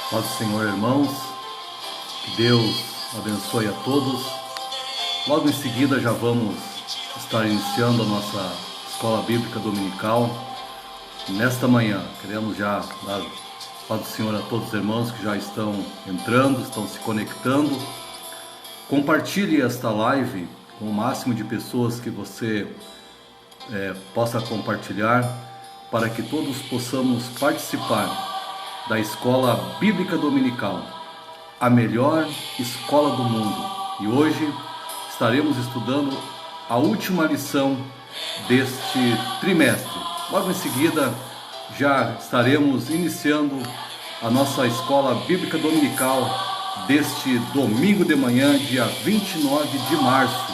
Paz do Senhor, irmãos, que Deus abençoe a todos. Logo em seguida já vamos estar iniciando a nossa Escola Bíblica Dominical. Nesta manhã, queremos já dar paz do Senhor a todos os irmãos que já estão entrando, estão se conectando. Compartilhe esta live com o máximo de pessoas que você possa compartilhar, para que todos possamos participar da Escola Bíblica Dominical, a melhor escola do mundo. E hoje estaremos estudando a última lição deste trimestre. Logo em seguida já estaremos iniciando a nossa Escola Bíblica Dominical deste domingo de manhã, dia 29 de março.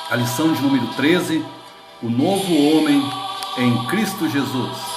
A lição de número 13, o novo homem em Cristo Jesus.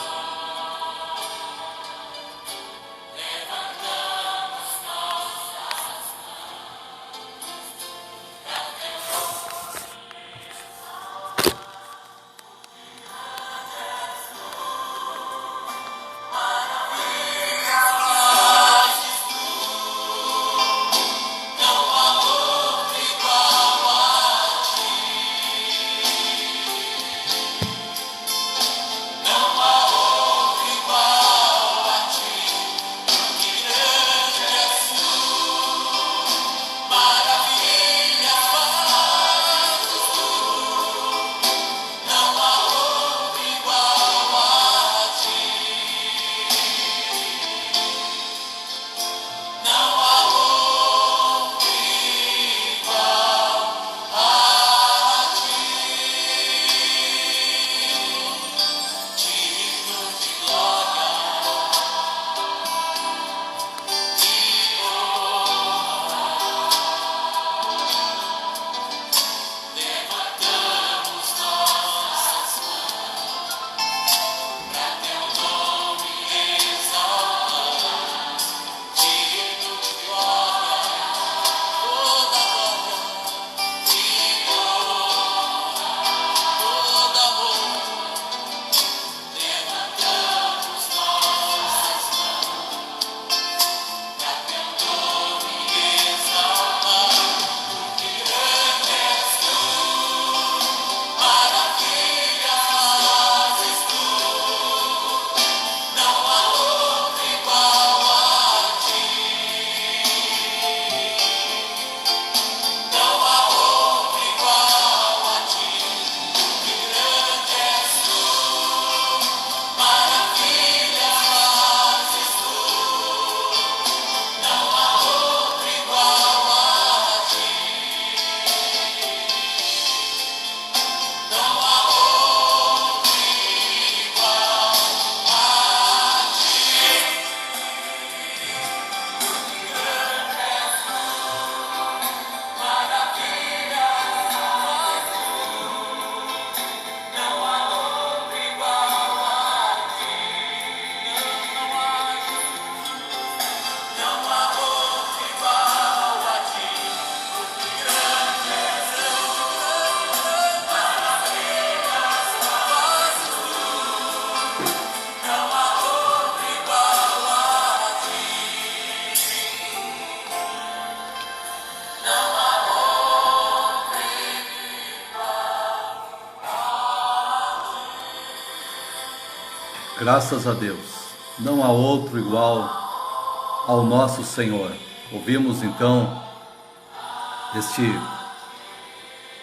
Graças a Deus, não há outro igual ao nosso Senhor. Ouvimos então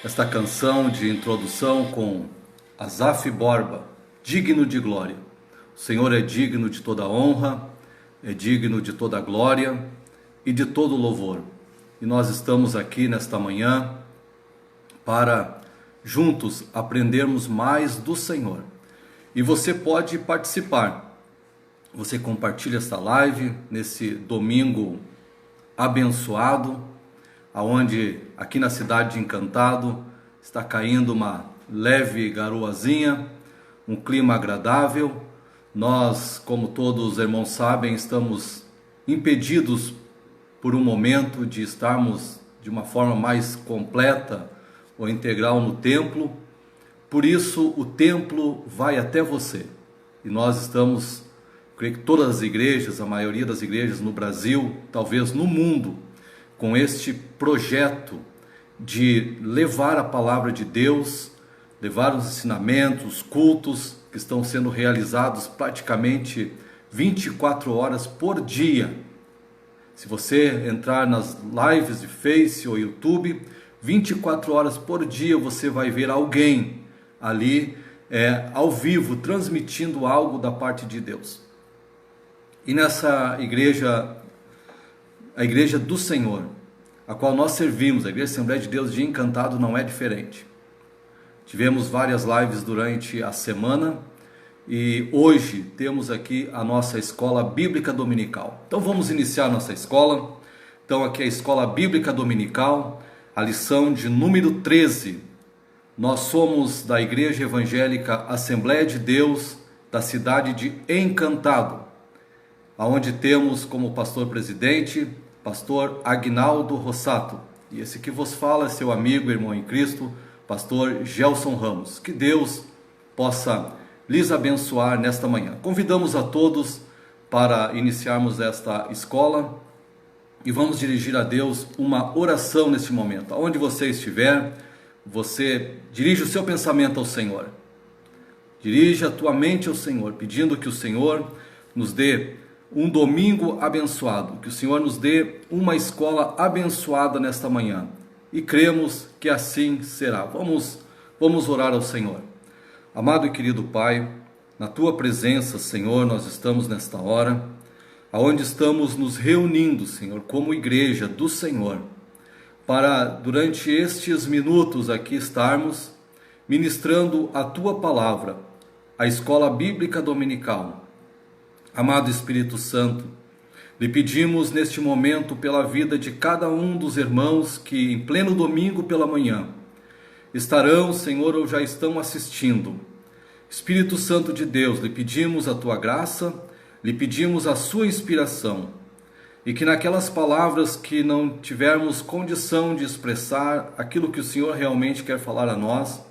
esta canção de introdução com Asaf Borba, digno de glória. O Senhor é digno de toda honra, é digno de toda glória e de todo louvor. E nós estamos aqui nesta manhã para juntos aprendermos mais do Senhor. E você pode participar. Você compartilha esta live nesse domingo abençoado, aonde aqui na cidade de Encantado está caindo uma leve garoazinha, um clima agradável. Nós, como todos os irmãos sabem, estamos impedidos por um momento de estarmos de uma forma mais completa ou integral no templo. Por isso o templo vai até você, e nós estamos creio que todas as igrejas, a maioria das igrejas no Brasil, talvez no mundo, com este projeto de levar a palavra de Deus, levar os ensinamentos, os cultos que estão sendo realizados praticamente 24 horas por dia. Se você entrar nas lives de Face ou YouTube, 24 horas por dia você vai ver alguém ali ao vivo transmitindo algo da parte de Deus. E nessa igreja, a igreja do Senhor, a qual nós servimos, a Igreja Assembleia de Deus de Encantado, não é diferente. Tivemos várias lives durante a semana e hoje temos aqui a nossa escola bíblica dominical. Então vamos iniciar a nossa escola. Então aqui é a escola bíblica dominical, a lição de número 13. Nós somos da Igreja Evangélica Assembleia de Deus da cidade de Encantado, onde temos como pastor presidente pastor Agnaldo Rossato, e esse que vos fala é seu amigo, irmão em Cristo, pastor Gelson Ramos. Que Deus possa lhes abençoar nesta manhã. Convidamos a todos para iniciarmos esta escola e vamos dirigir a Deus uma oração neste momento. Aonde você estiver, você dirige o seu pensamento ao Senhor. Dirige a tua mente ao Senhor, pedindo que o Senhor nos dê um domingo abençoado, que o Senhor nos dê uma escola abençoada nesta manhã, e cremos que assim será. Vamos orar ao Senhor. Amado e querido Pai, na tua presença, Senhor, nós estamos nesta hora, aonde estamos nos reunindo, Senhor, como igreja do Senhor, para durante estes minutos aqui estarmos ministrando a tua palavra, a escola bíblica dominical. Amado Espírito Santo, lhe pedimos neste momento pela vida de cada um dos irmãos que em pleno domingo pela manhã estarão, Senhor, ou já estão assistindo. Espírito Santo de Deus, lhe pedimos a tua graça, lhe pedimos a sua inspiração, e que naquelas palavras que não tivermos condição de expressar aquilo que o Senhor realmente quer falar a nós,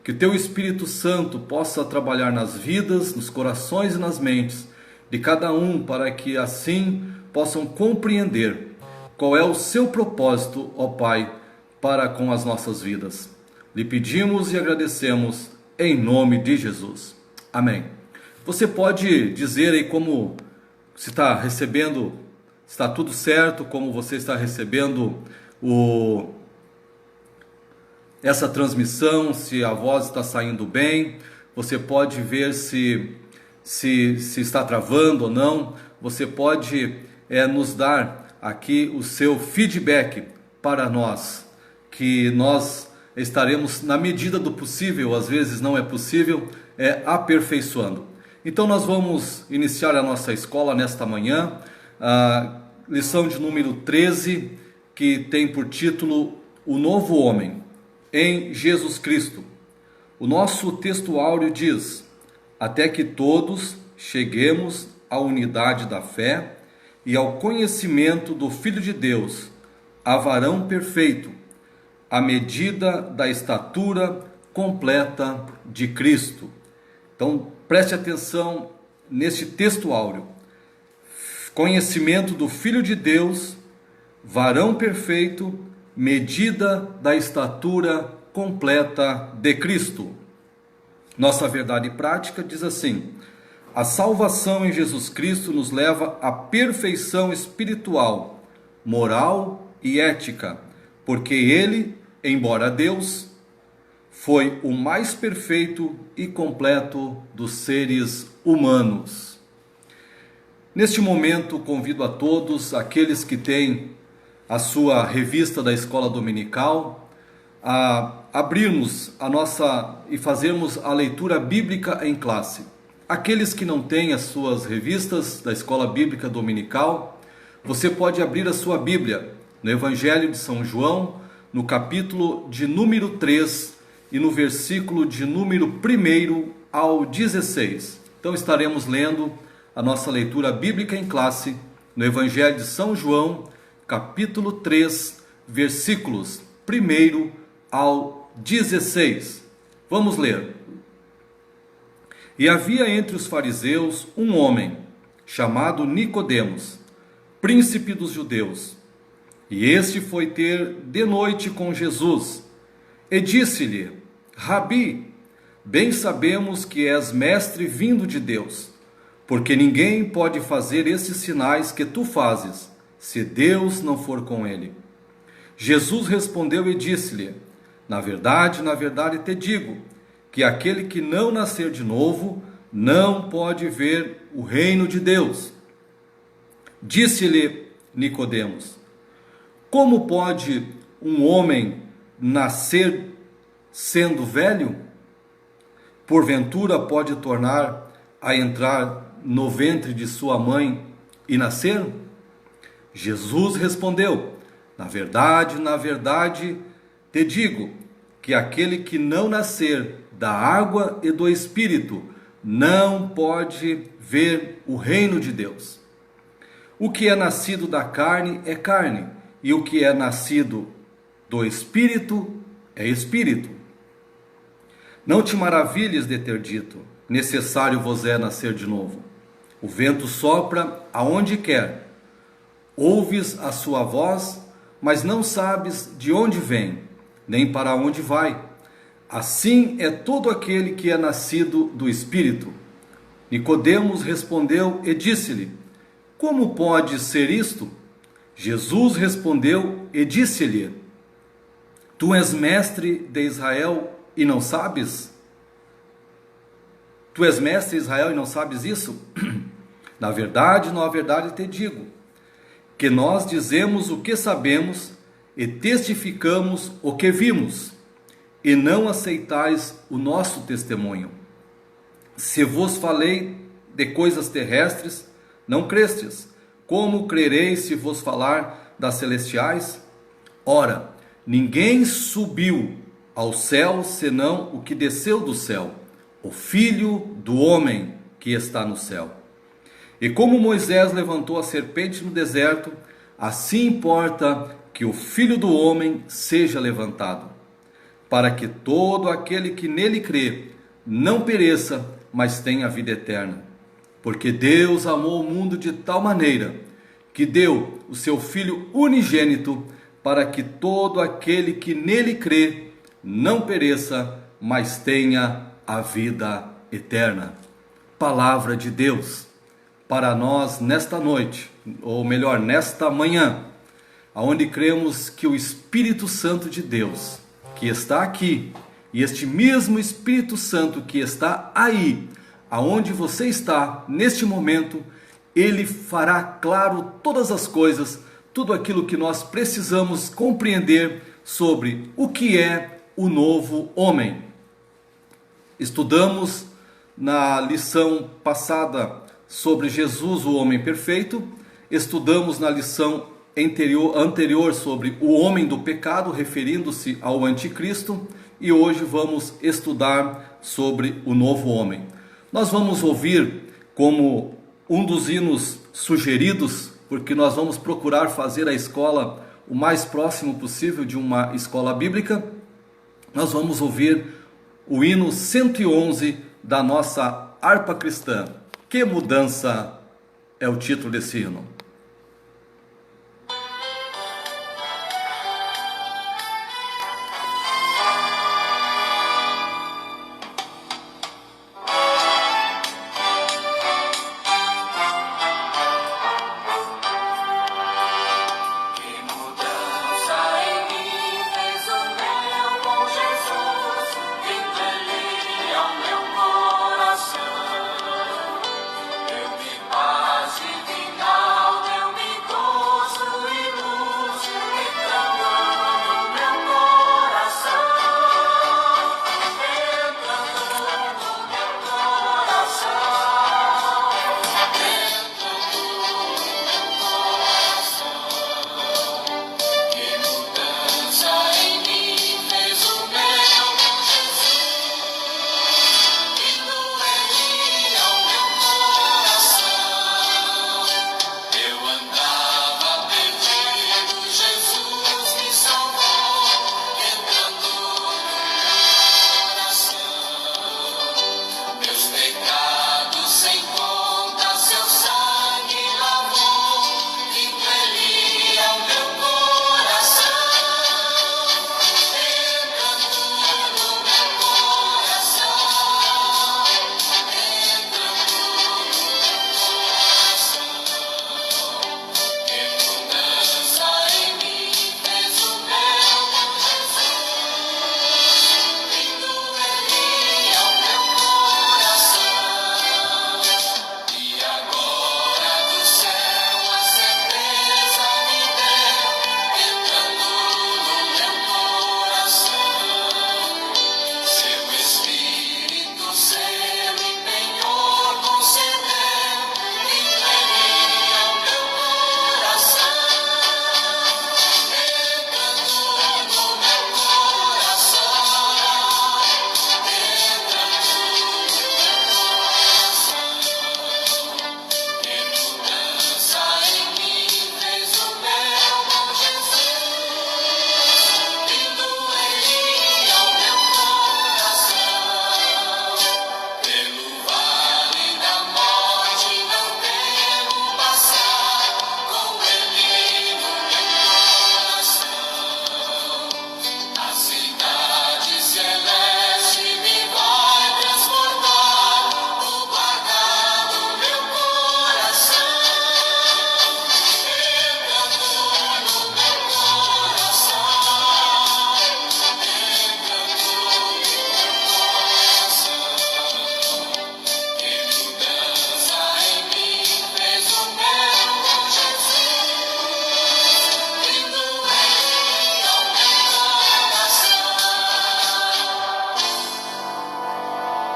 que o teu Espírito Santo possa trabalhar nas vidas, nos corações e nas mentes de cada um, para que assim possam compreender qual é o seu propósito, ó Pai, para com as nossas vidas. Lhe pedimos e agradecemos em nome de Jesus. Amém. Você pode dizer aí como se está recebendo, está tudo certo, como você está recebendo essa transmissão, se a voz está saindo bem. Você pode ver se está travando ou não. Você pode nos dar aqui o seu feedback para nós, que nós estaremos, na medida do possível, às vezes não é possível, aperfeiçoando. Então nós vamos iniciar a nossa escola nesta manhã, a lição de número 13, que tem por título O Novo Homem em Jesus Cristo. O nosso texto áureo diz: até que todos cheguemos à unidade da fé e ao conhecimento do Filho de Deus, a varão perfeito, à medida da estatura completa de Cristo. Então, preste atenção neste texto áureo. Conhecimento do Filho de Deus, varão perfeito, medida da estatura completa de Cristo. Nossa verdade prática diz assim: a salvação em Jesus Cristo nos leva à perfeição espiritual, moral e ética, porque Ele, embora Deus, foi o mais perfeito e completo dos seres humanos. Neste momento, convido a todos, aqueles que têm a sua revista da Escola Dominical, a abrirmos a nossa e fazermos a leitura bíblica em classe. Aqueles que não têm as suas revistas da Escola Bíblica Dominical, você pode abrir a sua Bíblia no Evangelho de São João, no capítulo de número 3 e no versículo de número 1 ao 16. Então estaremos lendo a nossa leitura bíblica em classe no Evangelho de São João, capítulo 3, versículos 1 ao 16. Vamos ler. E havia entre os fariseus um homem chamado Nicodemos, príncipe dos judeus. E este foi ter de noite com Jesus, e disse-lhe: Rabi, bem sabemos que és mestre vindo de Deus, porque ninguém pode fazer esses sinais que tu fazes, se Deus não for com ele. Jesus respondeu e disse-lhe: na verdade te digo, que aquele que não nascer de novo, não pode ver o reino de Deus. Disse-lhe Nicodemos: como pode um homem nascer sendo velho? Porventura pode tornar a entrar no ventre de sua mãe e nascer? Jesus respondeu: na verdade te digo, que aquele que não nascer da água e do Espírito não pode ver o reino de Deus. O que é nascido da carne é carne, e o que é nascido do Espírito é Espírito. Não te maravilhes de ter dito: necessário vos é nascer de novo. O vento sopra aonde quer, ouves a sua voz, mas não sabes de onde vem, nem para onde vai. Assim é todo aquele que é nascido do Espírito. Nicodemos respondeu e disse-lhe: como pode ser isto? Jesus respondeu e disse-lhe: tu és mestre de Israel e não sabes? Tu és mestre de Israel e não sabes isso? Na verdade te digo, que nós dizemos o que sabemos e testificamos o que vimos, e não aceitais o nosso testemunho. Se vos falei de coisas terrestres, não crestes. Como crereis se vos falar das celestiais? Ora, ninguém subiu ao céu senão o que desceu do céu, o Filho do homem que está no céu. E como Moisés levantou a serpente no deserto, assim importa que o Filho do homem seja levantado, para que todo aquele que nele crê não pereça, mas tenha vida eterna. Porque Deus amou o mundo de tal maneira que deu o seu Filho unigênito, para que todo aquele que nele crê não pereça, mas tenha a vida eterna. Palavra de Deus para nós nesta noite, ou melhor, nesta manhã, aonde cremos que o Espírito Santo de Deus, que está aqui, e este mesmo Espírito Santo que está aí, aonde você está neste momento, ele fará claro todas as coisas, tudo aquilo que nós precisamos compreender sobre o que é o novo homem. Estudamos na lição passada sobre Jesus, o homem perfeito. Estudamos na lição anterior sobre o homem do pecado, referindo-se ao anticristo. E hoje vamos estudar sobre o novo homem. Nós vamos ouvir como um dos hinos sugeridos, porque nós vamos procurar fazer a escola o mais próximo possível de uma escola bíblica. Nós vamos ouvir o hino 111 da nossa harpa cristã. Que mudança é o título desse hino. Paz divina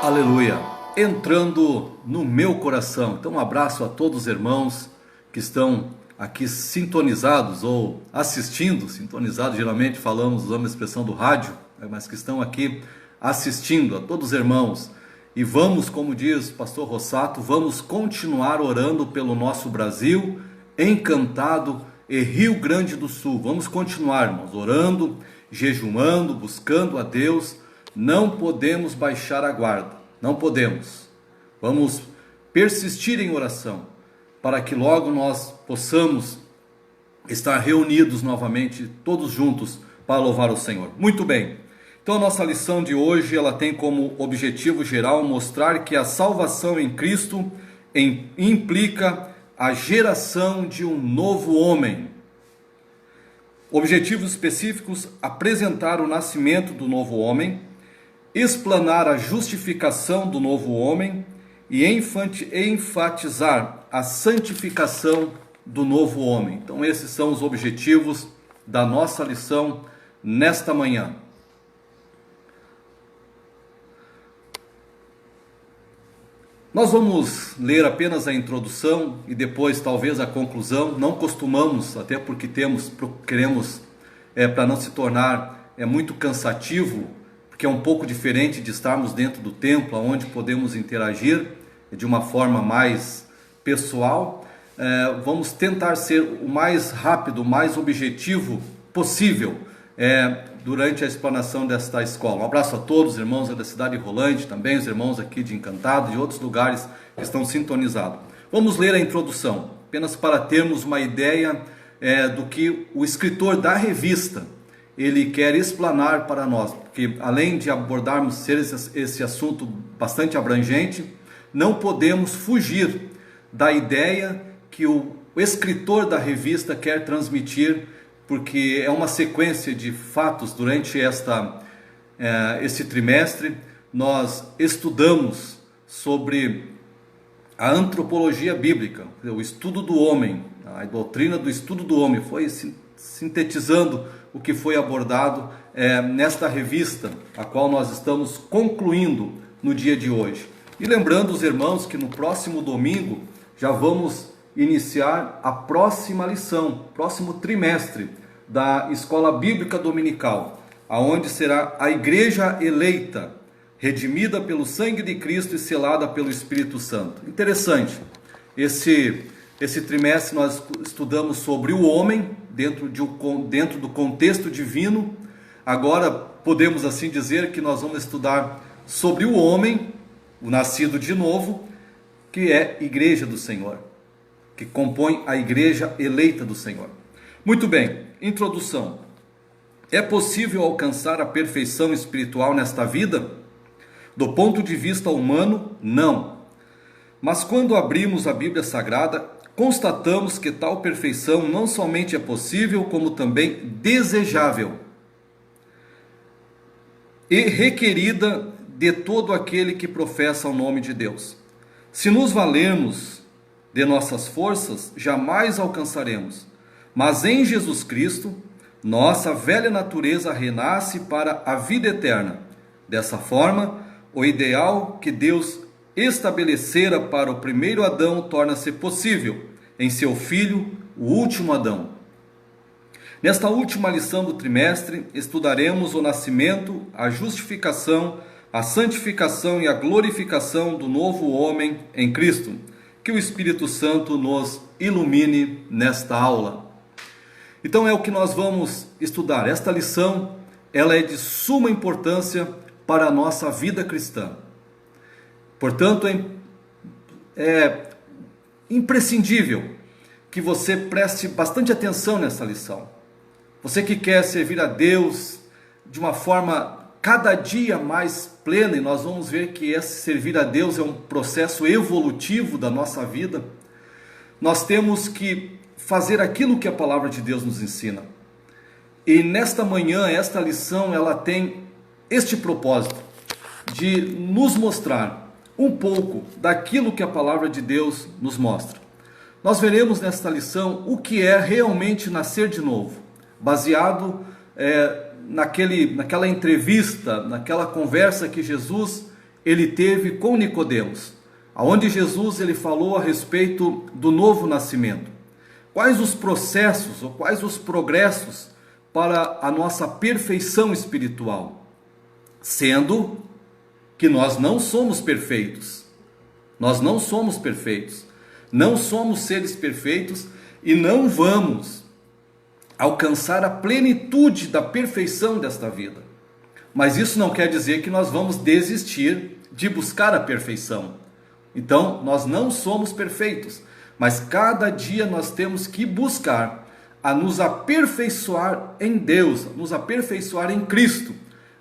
Aleluia, entrando no meu coração. Então um abraço a todos os irmãos que estão aqui sintonizados ou assistindo. Sintonizados, geralmente usamos a expressão do rádio, mas que estão aqui assistindo, a todos os irmãos. E vamos, como diz o pastor Rossato, vamos continuar orando pelo nosso Brasil, Encantado e Rio Grande do Sul. Vamos continuar, irmãos, orando, jejuando, buscando a Deus. Não podemos baixar a guarda, não podemos. Vamos persistir em oração, para que logo nós possamos estar reunidos novamente, todos juntos, para louvar o Senhor. Muito bem, então a nossa lição de hoje, ela tem como objetivo geral mostrar que a salvação em Cristo implica a geração de um novo homem. Objetivos específicos: apresentar o nascimento do novo homem, explanar a justificação do novo homem e enfatizar a santificação do novo homem. Então esses são os objetivos da nossa lição nesta manhã. Nós vamos ler apenas a introdução e depois talvez a conclusão. Não costumamos, até porque queremos, para não se tornar muito cansativo, porque é um pouco diferente de estarmos dentro do templo, onde podemos interagir de uma forma mais pessoal. Vamos tentar ser o mais rápido, o mais objetivo possível durante a explanação desta escola. Um abraço a todos os irmãos da cidade Rolante, também os irmãos aqui de Encantado e outros lugares que estão sintonizados. Vamos ler a introdução, apenas para termos uma ideia do que o escritor da revista ele quer explanar para nós, porque além de abordarmos esse assunto bastante abrangente, não podemos fugir da ideia que o escritor da revista quer transmitir, porque é uma sequência de fatos. Durante esse trimestre, nós estudamos sobre a antropologia bíblica, o estudo do homem, a doutrina do estudo do homem, foi sintetizando o que foi abordado nesta revista, a qual nós estamos concluindo no dia de hoje. E lembrando os irmãos que no próximo domingo já vamos iniciar a próxima lição, próximo trimestre da Escola Bíblica Dominical, aonde será a igreja eleita, redimida pelo sangue de Cristo e selada pelo Espírito Santo. Interessante, esse trimestre nós estudamos sobre o homem dentro do contexto divino. Agora podemos assim dizer que nós vamos estudar sobre o homem, o nascido de novo, que é igreja do Senhor, que compõe a igreja eleita do Senhor. Muito bem, introdução. É possível alcançar a perfeição espiritual nesta vida? Do ponto de vista humano, não. Mas quando abrimos a Bíblia Sagrada, constatamos que tal perfeição não somente é possível, como também desejável e requerida de todo aquele que professa o nome de Deus. Se nos valermos de nossas forças, jamais alcançaremos. Mas em Jesus Cristo, nossa velha natureza renasce para a vida eterna. Dessa forma, o ideal que Deus estabelecera para o primeiro Adão torna-se possível em seu filho, o último Adão. Nesta última lição do trimestre, estudaremos o nascimento, a justificação, a santificação e a glorificação do novo homem em Cristo. Que o Espírito Santo nos ilumine nesta aula. Então é o que nós vamos estudar. Esta lição, ela é de suma importância para a nossa vida cristã. Portanto, é imprescindível que você preste bastante atenção nessa lição. Você que quer servir a Deus de uma forma cada dia mais plena, e nós vamos ver que esse servir a Deus é um processo evolutivo da nossa vida, nós temos que fazer aquilo que a palavra de Deus nos ensina. E nesta manhã, esta lição, ela tem este propósito de nos mostrar um pouco daquilo que a palavra de Deus nos mostra. Nós veremos nesta lição o que é realmente nascer de novo, baseado naquela entrevista, naquela conversa que Jesus ele teve com Nicodemos, aonde Jesus ele falou a respeito do novo nascimento. Quais os processos ou quais os progressos para a nossa perfeição espiritual? Sendo que nós não somos perfeitos. Nós não somos perfeitos. Não somos seres perfeitos e não vamos alcançar a plenitude da perfeição desta vida. Mas isso não quer dizer que nós vamos desistir de buscar a perfeição. Então, nós não somos perfeitos, mas cada dia nós temos que buscar a nos aperfeiçoar em Deus, nos aperfeiçoar em Cristo,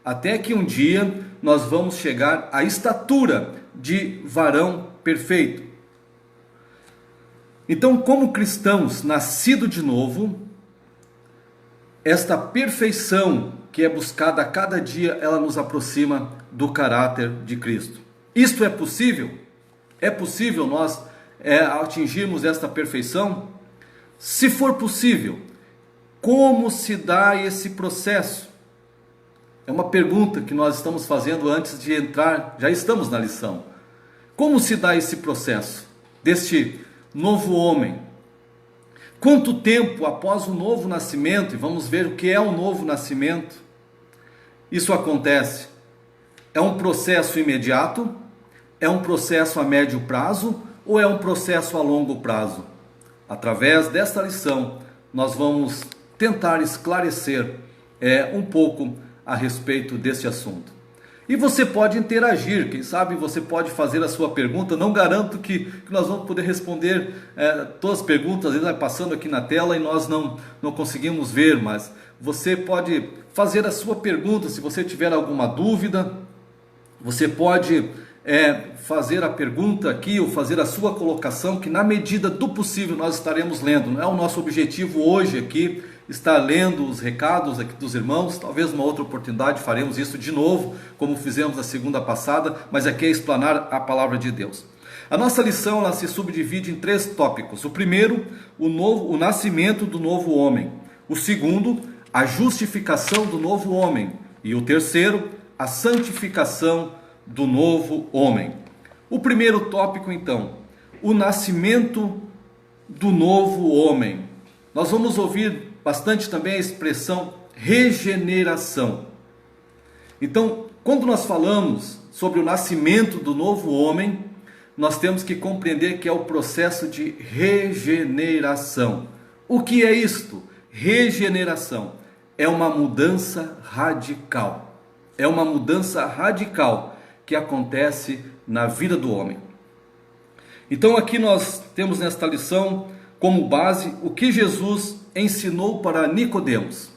até que um dia nós vamos chegar à estatura de varão perfeito. Então, como cristãos nascidos de novo, esta perfeição que é buscada a cada dia, ela nos aproxima do caráter de Cristo. Isto é possível? É possível nós atingirmos esta perfeição? Se for possível, como se dá esse processo? É uma pergunta que nós estamos fazendo antes de entrar, já estamos na lição. Como se dá esse processo deste novo homem? Quanto tempo após o novo nascimento, e vamos ver o que é o novo nascimento, isso acontece? É um processo imediato? É um processo a médio prazo? Ou é um processo a longo prazo? Através desta lição, nós vamos tentar esclarecer um pouco a respeito deste assunto. E você pode interagir, quem sabe você pode fazer a sua pergunta. Não garanto que nós vamos poder responder todas as perguntas, ele vai passando aqui na tela e nós não conseguimos ver, mas você pode fazer a sua pergunta. Se você tiver alguma dúvida, você pode fazer a pergunta aqui ou fazer a sua colocação, que na medida do possível nós estaremos lendo. Não é o nosso objetivo hoje aqui estar lendo os recados aqui dos irmãos. Talvez numa outra oportunidade faremos isso de novo, como fizemos na segunda passada, mas aqui é explanar a palavra de Deus. A nossa lição ela se subdivide em 3 tópicos. O primeiro, o nascimento do novo homem. O segundo, a justificação do novo homem. E o terceiro, a santificação do novo homem. O primeiro tópico, então, o nascimento do novo homem. Nós vamos ouvir bastante também a expressão regeneração. Então, quando nós falamos sobre o nascimento do novo homem, nós temos que compreender que é o processo de regeneração. O que é isto? Regeneração é uma mudança radical. É uma mudança radical que acontece na vida do homem. Então aqui nós temos nesta lição como base o que Jesus ensinou para Nicodemos.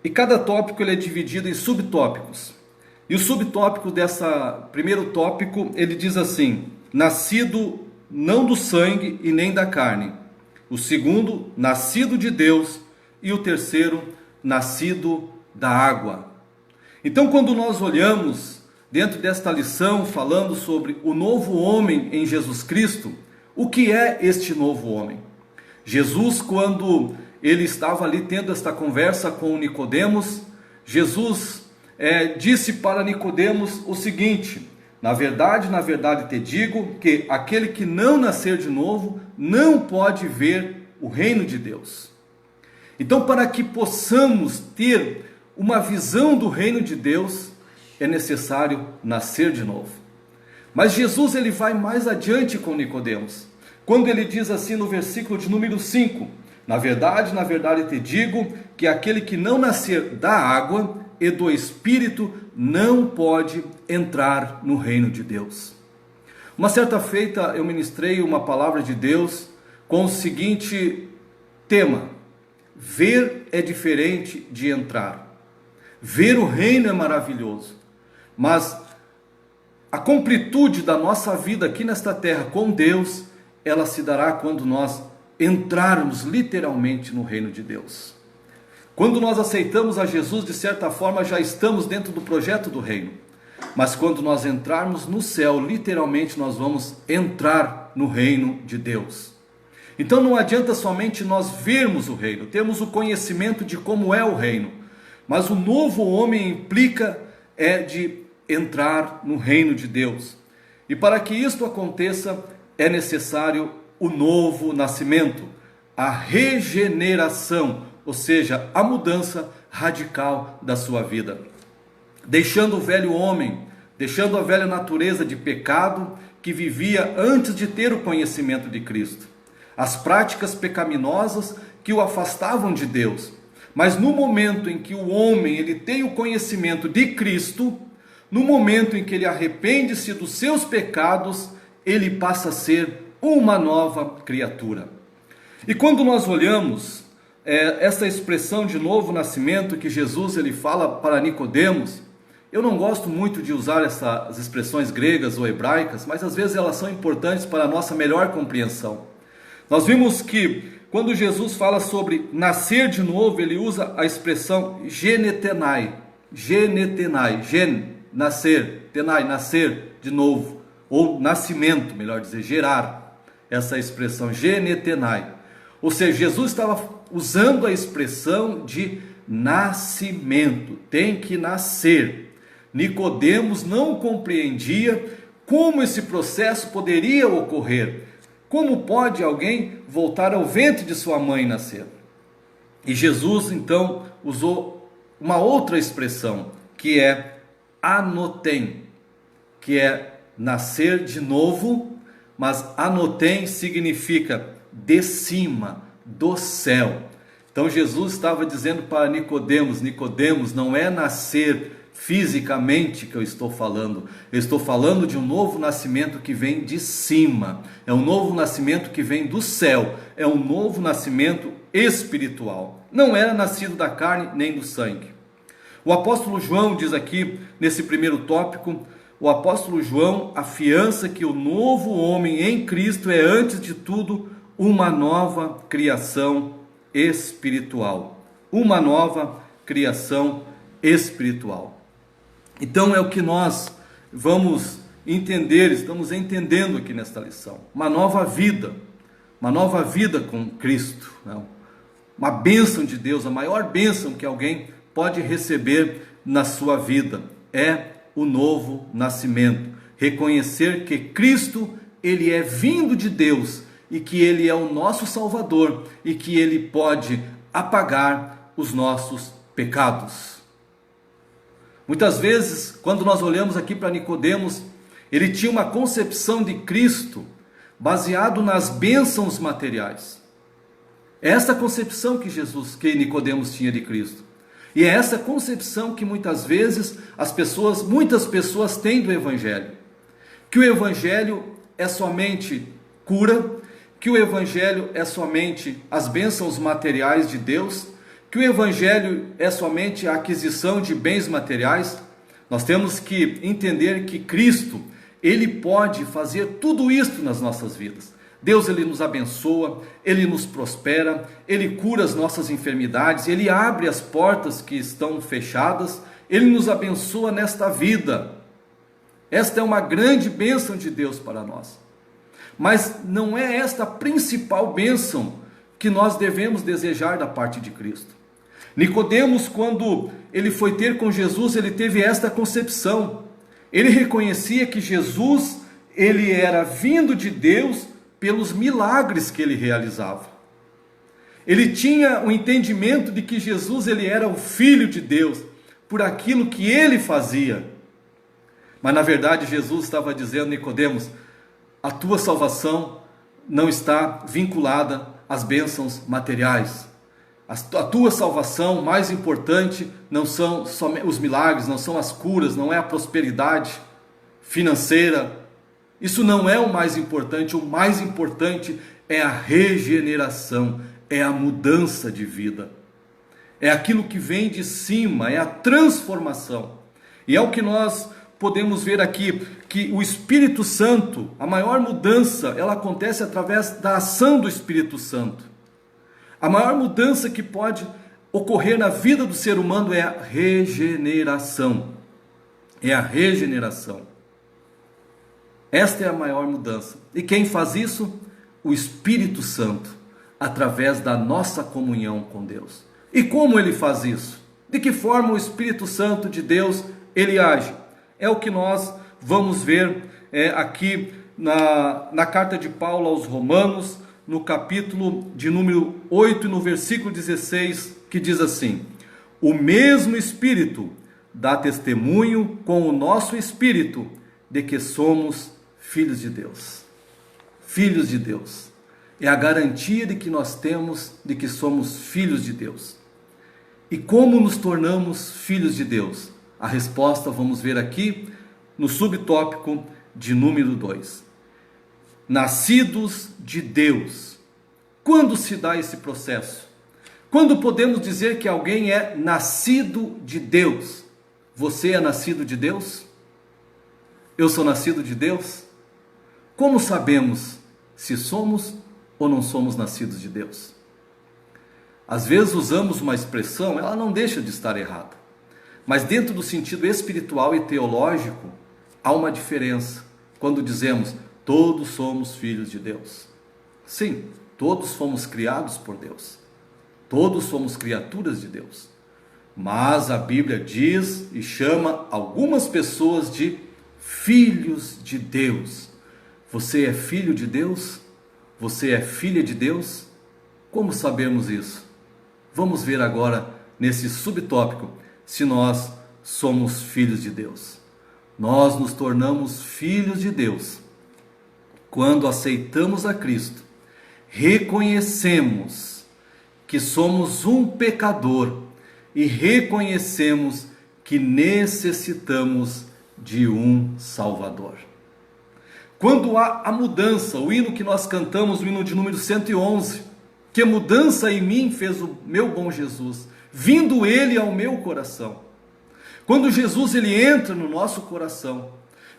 E cada tópico ele é dividido em subtópicos. E o subtópico dessa primeiro tópico, ele diz assim: nascido não do sangue e nem da carne. O segundo, nascido de Deus. E o terceiro, nascido da água. Então quando nós olhamos dentro desta lição falando sobre o novo homem em Jesus Cristo, o que é este novo homem? Jesus, quando ele estava ali tendo esta conversa com Nicodemos, Jesus disse para Nicodemos o seguinte: na verdade te digo que aquele que não nascer de novo não pode ver o reino de Deus. Então, para que possamos ter uma visão do reino de Deus, é necessário nascer de novo. Mas Jesus ele vai mais adiante com Nicodemos, quando ele diz assim no versículo de número 5: na verdade te digo que aquele que não nascer da água e do Espírito não pode entrar no reino de Deus. Uma certa feita eu ministrei uma palavra de Deus com o seguinte tema: ver é diferente de entrar. Ver o reino é maravilhoso, mas a completude da nossa vida aqui nesta terra com Deus, ela se dará quando nós entrarmos literalmente no reino de Deus. Quando nós aceitamos a Jesus, de certa forma já estamos dentro do projeto do reino. Mas quando nós entrarmos no céu, literalmente nós vamos entrar no reino de Deus. Então não adianta somente nós vermos o reino, termos o conhecimento de como é o reino. Mas o novo homem implica de entrar no reino de Deus. E para que isto aconteça, é necessário o novo nascimento, a regeneração, ou seja, a mudança radical da sua vida. Deixando o velho homem, deixando a velha natureza de pecado que vivia antes de ter o conhecimento de Cristo, as práticas pecaminosas que o afastavam de Deus. Mas no momento em que o homem ele tem o conhecimento de Cristo, no momento em que ele arrepende-se dos seus pecados, ele passa a ser uma nova criatura. E quando nós olhamos essa expressão de novo nascimento que Jesus ele fala para Nicodemos, eu não gosto muito de usar essas expressões gregas ou hebraicas, mas às vezes elas são importantes para a nossa melhor compreensão. Nós vimos que quando Jesus fala sobre nascer de novo, ele usa a expressão genetenai, nascer, tenai, nascer de novo, ou nascimento, melhor dizer, gerar, essa expressão genetenai. Ou seja, Jesus estava usando a expressão de nascimento, tem que nascer. Nicodemos não compreendia como esse processo poderia ocorrer. Como pode alguém voltar ao ventre de sua mãe e nascer? E Jesus então usou uma outra expressão, que é anotem, que é nascer de novo, mas anotem significa de cima, do céu. Então Jesus estava dizendo para Nicodemos, Nicodemos, não é nascer fisicamente que eu estou falando falando de um novo nascimento que vem de cima, é um novo nascimento que vem do céu, é um novo nascimento espiritual, não era nascido da carne nem do sangue. O apóstolo João diz aqui, nesse primeiro tópico, o apóstolo João afiança que o novo homem em Cristo é antes de tudo uma nova criação espiritual, uma nova criação espiritual. Então é o que nós vamos entender, estamos entendendo aqui nesta lição. Uma nova vida com Cristo, né? Uma bênção de Deus, a maior bênção que alguém pode receber na sua vida é o novo nascimento. Reconhecer que Cristo, ele é vindo de Deus e que ele é o nosso Salvador e que ele pode apagar os nossos pecados. Muitas vezes, quando nós olhamos aqui para Nicodemos, ele tinha uma concepção de Cristo baseado nas bênçãos materiais. É essa concepção que Nicodemos tinha de Cristo. E é essa concepção que muitas vezes muitas pessoas têm do Evangelho. Que o Evangelho é somente cura, que o Evangelho é somente as bênçãos materiais de Deus, que o Evangelho é somente a aquisição de bens materiais. Nós temos que entender que Cristo, ele pode fazer tudo isso nas nossas vidas. Deus, ele nos abençoa, ele nos prospera, ele cura as nossas enfermidades, ele abre as portas que estão fechadas, ele nos abençoa nesta vida. Esta é uma grande bênção de Deus para nós. Mas não é esta a principal bênção que nós devemos desejar da parte de Cristo. Nicodemos, quando ele foi ter com Jesus, ele teve esta concepção. Ele reconhecia que Jesus, ele era vindo de Deus pelos milagres que ele realizava. Ele tinha o entendimento de que Jesus, ele era o Filho de Deus, por aquilo que ele fazia. Mas na verdade Jesus estava dizendo: Nicodemos, a tua salvação não está vinculada às bênçãos materiais. A tua salvação mais importante não são só os milagres, não são as curas, não é a prosperidade financeira. Isso não é o mais importante é a regeneração, é a mudança de vida. É aquilo que vem de cima, é a transformação. E é o que nós podemos ver aqui, que o Espírito Santo, a maior mudança, ela acontece através da ação do Espírito Santo. A maior mudança que pode ocorrer na vida do ser humano é a regeneração. É a regeneração. Esta é a maior mudança. E quem faz isso? O Espírito Santo, através da nossa comunhão com Deus. E como ele faz isso? De que forma o Espírito Santo de Deus, ele age? É o que nós vamos ver aqui na carta de Paulo aos Romanos, no capítulo de número 8 e no versículo 16, que diz assim: o mesmo Espírito dá testemunho com o nosso espírito de que somos filhos de Deus. Filhos de Deus. É a garantia de que nós temos de que somos filhos de Deus. E como nos tornamos filhos de Deus? A resposta vamos ver aqui no subtópico de número 2. Nascidos de Deus. Quando se dá esse processo? Quando podemos dizer que alguém é nascido de Deus? Você é nascido de Deus? Eu sou nascido de Deus? Como sabemos se somos ou não somos nascidos de Deus? Às vezes usamos uma expressão, ela não deixa de estar errada, mas dentro do sentido espiritual e teológico, há uma diferença quando dizemos todos somos filhos de Deus. Sim, todos fomos criados por Deus, todos somos criaturas de Deus, mas a Bíblia diz e chama algumas pessoas de filhos de Deus. Você é filho de Deus? Você é filha de Deus? Como sabemos isso? Vamos ver agora nesse subtópico se nós somos filhos de Deus. Nós nos tornamos filhos de Deus quando aceitamos a Cristo, reconhecemos que somos um pecador e reconhecemos que necessitamos de um Salvador. Quando há a mudança, o hino que nós cantamos, o hino de número 111, que mudança em mim fez o meu bom Jesus, vindo Ele ao meu coração. Quando Jesus ele entra no nosso coração,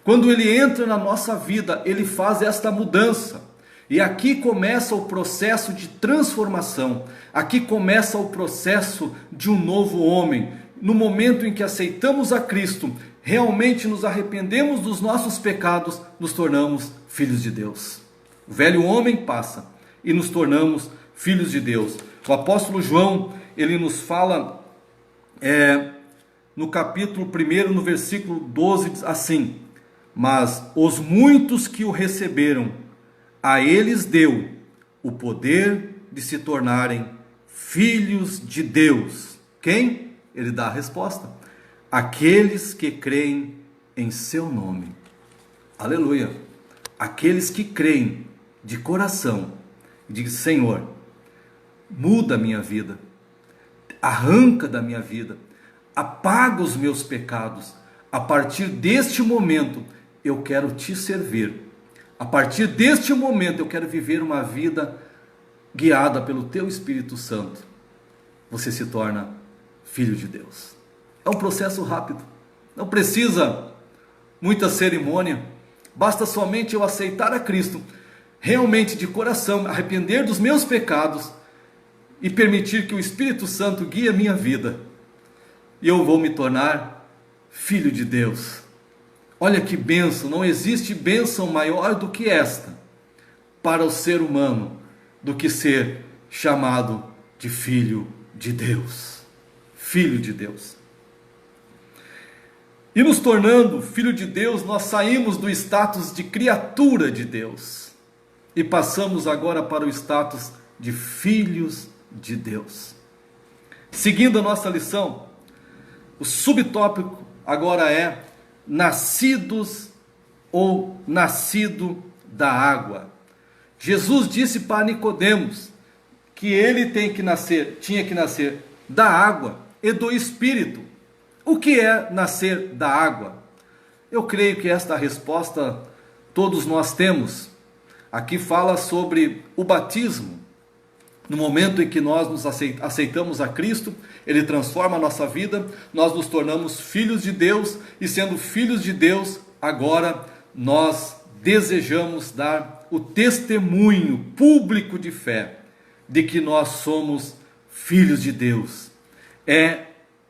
quando Ele entra na nossa vida, Ele faz esta mudança. E aqui começa o processo de transformação, aqui começa o processo de um novo homem. No momento em que aceitamos a Cristo, realmente nos arrependemos dos nossos pecados, nos tornamos filhos de Deus. O velho homem passa e nos tornamos filhos de Deus. O apóstolo João, ele nos fala no capítulo 1, no versículo 12, assim: mas os muitos que o receberam, a eles deu o poder de se tornarem filhos de Deus. Quem? Ele dá a resposta: aqueles que creem em seu nome. Aleluia! Aqueles que creem de coração, dizem: Senhor, muda a minha vida, arranca da minha vida, apaga os meus pecados. A partir deste momento eu quero te servir. A partir deste momento eu quero viver uma vida guiada pelo teu Espírito Santo. Você se torna filho de Deus. É um processo rápido, não precisa muita cerimônia, basta somente eu aceitar a Cristo, realmente de coração, arrepender dos meus pecados e permitir que o Espírito Santo guie a minha vida, e eu vou me tornar filho de Deus. Olha que bênção, não existe bênção maior do que esta para o ser humano, do que ser chamado de filho de Deus. Filho de Deus. E nos tornando filho de Deus, nós saímos do status de criatura de Deus e passamos agora para o status de filhos de Deus. Seguindo a nossa lição, o subtópico agora é nascidos ou nascido da água. Jesus disse para Nicodemos que ele tinha que nascer da água e do Espírito. O que é nascer da água? Eu creio que esta resposta todos nós temos. Aqui fala sobre o batismo. No momento em que nós nos aceitamos a Cristo, Ele transforma a nossa vida, nós nos tornamos filhos de Deus, e sendo filhos de Deus, agora nós desejamos dar o testemunho público de fé, de que nós somos filhos de Deus. É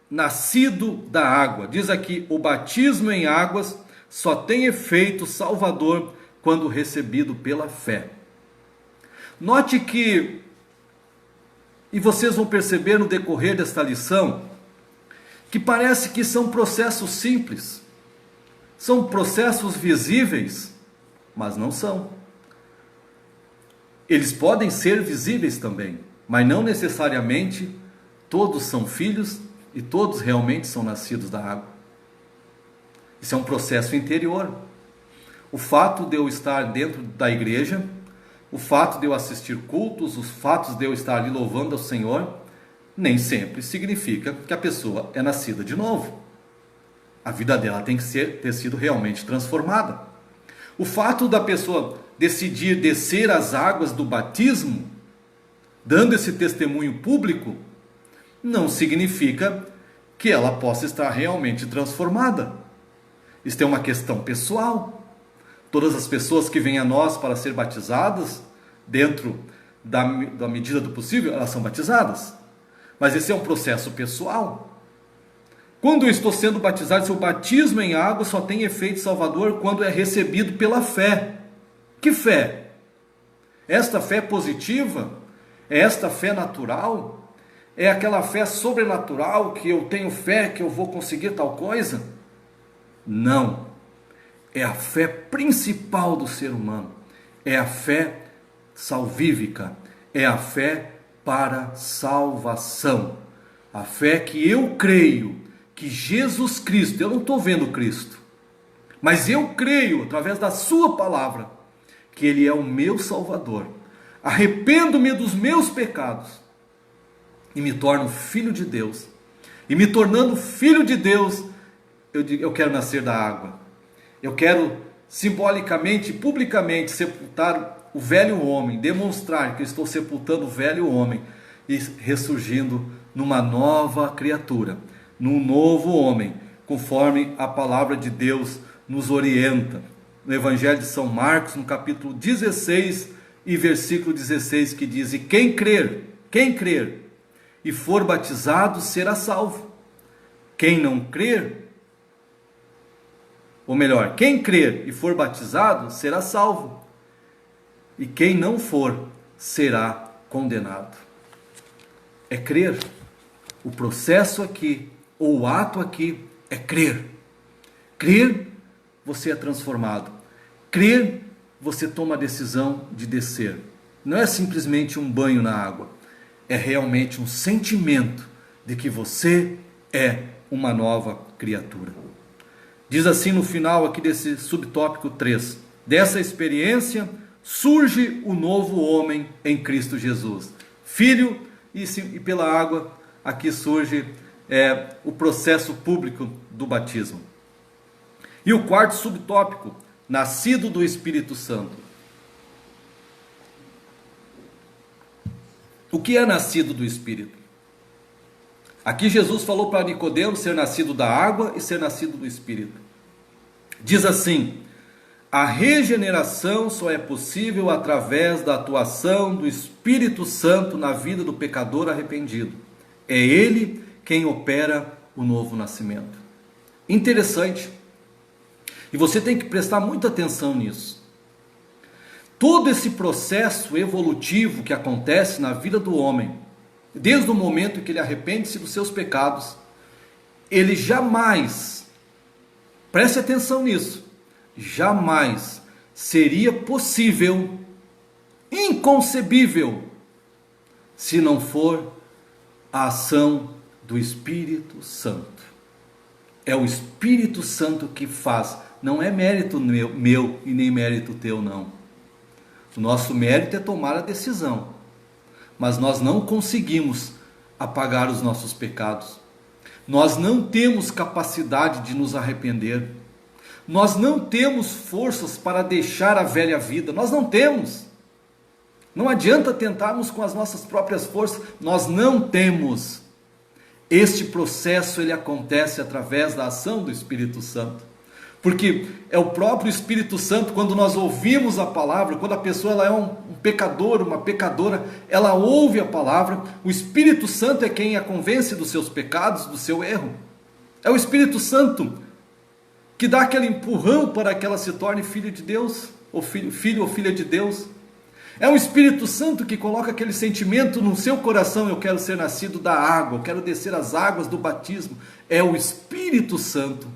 nascido da água. Diz aqui, o batismo em águas só tem efeito salvador quando recebido pela fé. Note que, e vocês vão perceber no decorrer desta lição, que parece que são processos simples. São processos visíveis, mas não são. Eles podem ser visíveis também, mas não necessariamente todos são filhos e todos realmente são nascidos da água. Isso é um processo interior. O fato de eu estar dentro da igreja, o fato de eu assistir cultos, os fatos de eu estar ali louvando ao Senhor, nem sempre significa que a pessoa é nascida de novo. A vida dela tem que ter sido realmente transformada. O fato da pessoa decidir descer as águas do batismo, dando esse testemunho público, não significa que ela possa estar realmente transformada. Isso é uma questão pessoal. Todas as pessoas que vêm a nós para ser batizadas, dentro da medida do possível, elas são batizadas. Mas esse é um processo pessoal. Quando eu estou sendo batizado, seu batismo em água só tem efeito salvador quando é recebido pela fé. Que fé? Esta fé positiva? É esta fé natural? É aquela fé sobrenatural que eu tenho fé que eu vou conseguir tal coisa? Não. É a fé principal do ser humano. É a fé salvífica. É a fé para salvação. A fé que eu creio que Jesus Cristo, eu não estou vendo Cristo, mas eu creio, através da sua palavra, que Ele é o meu Salvador. Arrependo-me dos meus pecados e me torno filho de Deus. E me tornando filho de Deus, eu quero nascer da água. Eu quero simbolicamente, publicamente, sepultar o velho homem, demonstrar que eu estou sepultando o velho homem e ressurgindo numa nova criatura, num novo homem, conforme a palavra de Deus nos orienta. No Evangelho de São Marcos, no capítulo 16 e versículo 16, que diz: e quem crer e for batizado será salvo. Quem não crer, ou melhor, quem crer e for batizado será salvo, e quem não for será condenado. É crer. O processo aqui, ou o ato aqui, é crer. Crer, você é transformado. Crer, você toma a decisão de descer. Não é simplesmente um banho na água. É realmente um sentimento de que você é uma nova criatura. Diz assim no final aqui desse subtópico 3. Dessa experiência surge o novo homem em Cristo Jesus. Filho, e pela água aqui surge o processo público do batismo. E o quarto subtópico, nascido do Espírito Santo. O que é nascido do Espírito? Aqui Jesus falou para Nicodemo ser nascido da água e ser nascido do Espírito. Diz assim: a regeneração só é possível através da atuação do Espírito Santo na vida do pecador arrependido. É Ele quem opera o novo nascimento. Interessante. E você tem que prestar muita atenção nisso. Todo esse processo evolutivo que acontece na vida do homem, desde o momento que ele arrepende-se dos seus pecados, ele jamais, preste atenção nisso, jamais seria possível, inconcebível, se não for a ação do Espírito Santo. É o Espírito Santo que faz, não é mérito meu e nem mérito teu, não. O nosso mérito é tomar a decisão, mas nós não conseguimos apagar os nossos pecados. Nós não temos capacidade de nos arrepender. Nós não temos forças para deixar a velha vida. Nós não temos. Não adianta tentarmos com as nossas próprias forças. Nós não temos. Este processo ele acontece através da ação do Espírito Santo. Porque é o próprio Espírito Santo, quando nós ouvimos a palavra, quando a pessoa ela é um pecador, uma pecadora, ela ouve a palavra, o Espírito Santo é quem a convence dos seus pecados, do seu erro. É o Espírito Santo que dá aquele empurrão para que ela se torne filho de Deus, ou filho ou filha de Deus. É o Espírito Santo que coloca aquele sentimento no seu coração: eu quero ser nascido da água, eu quero descer as águas do batismo. É o Espírito Santo.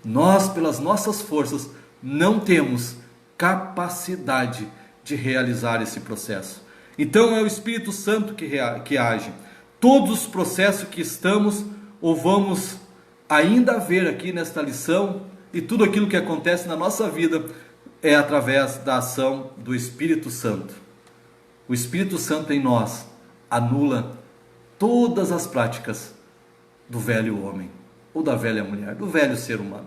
Nós, pelas nossas forças, não temos capacidade de realizar esse processo. Então é o Espírito Santo que age. Todos os processos que estamos ou vamos ainda ver aqui nesta lição, e tudo aquilo que acontece na nossa vida, é através da ação do Espírito Santo. O Espírito Santo em nós anula todas as práticas do velho homem, ou da velha mulher, do velho ser humano.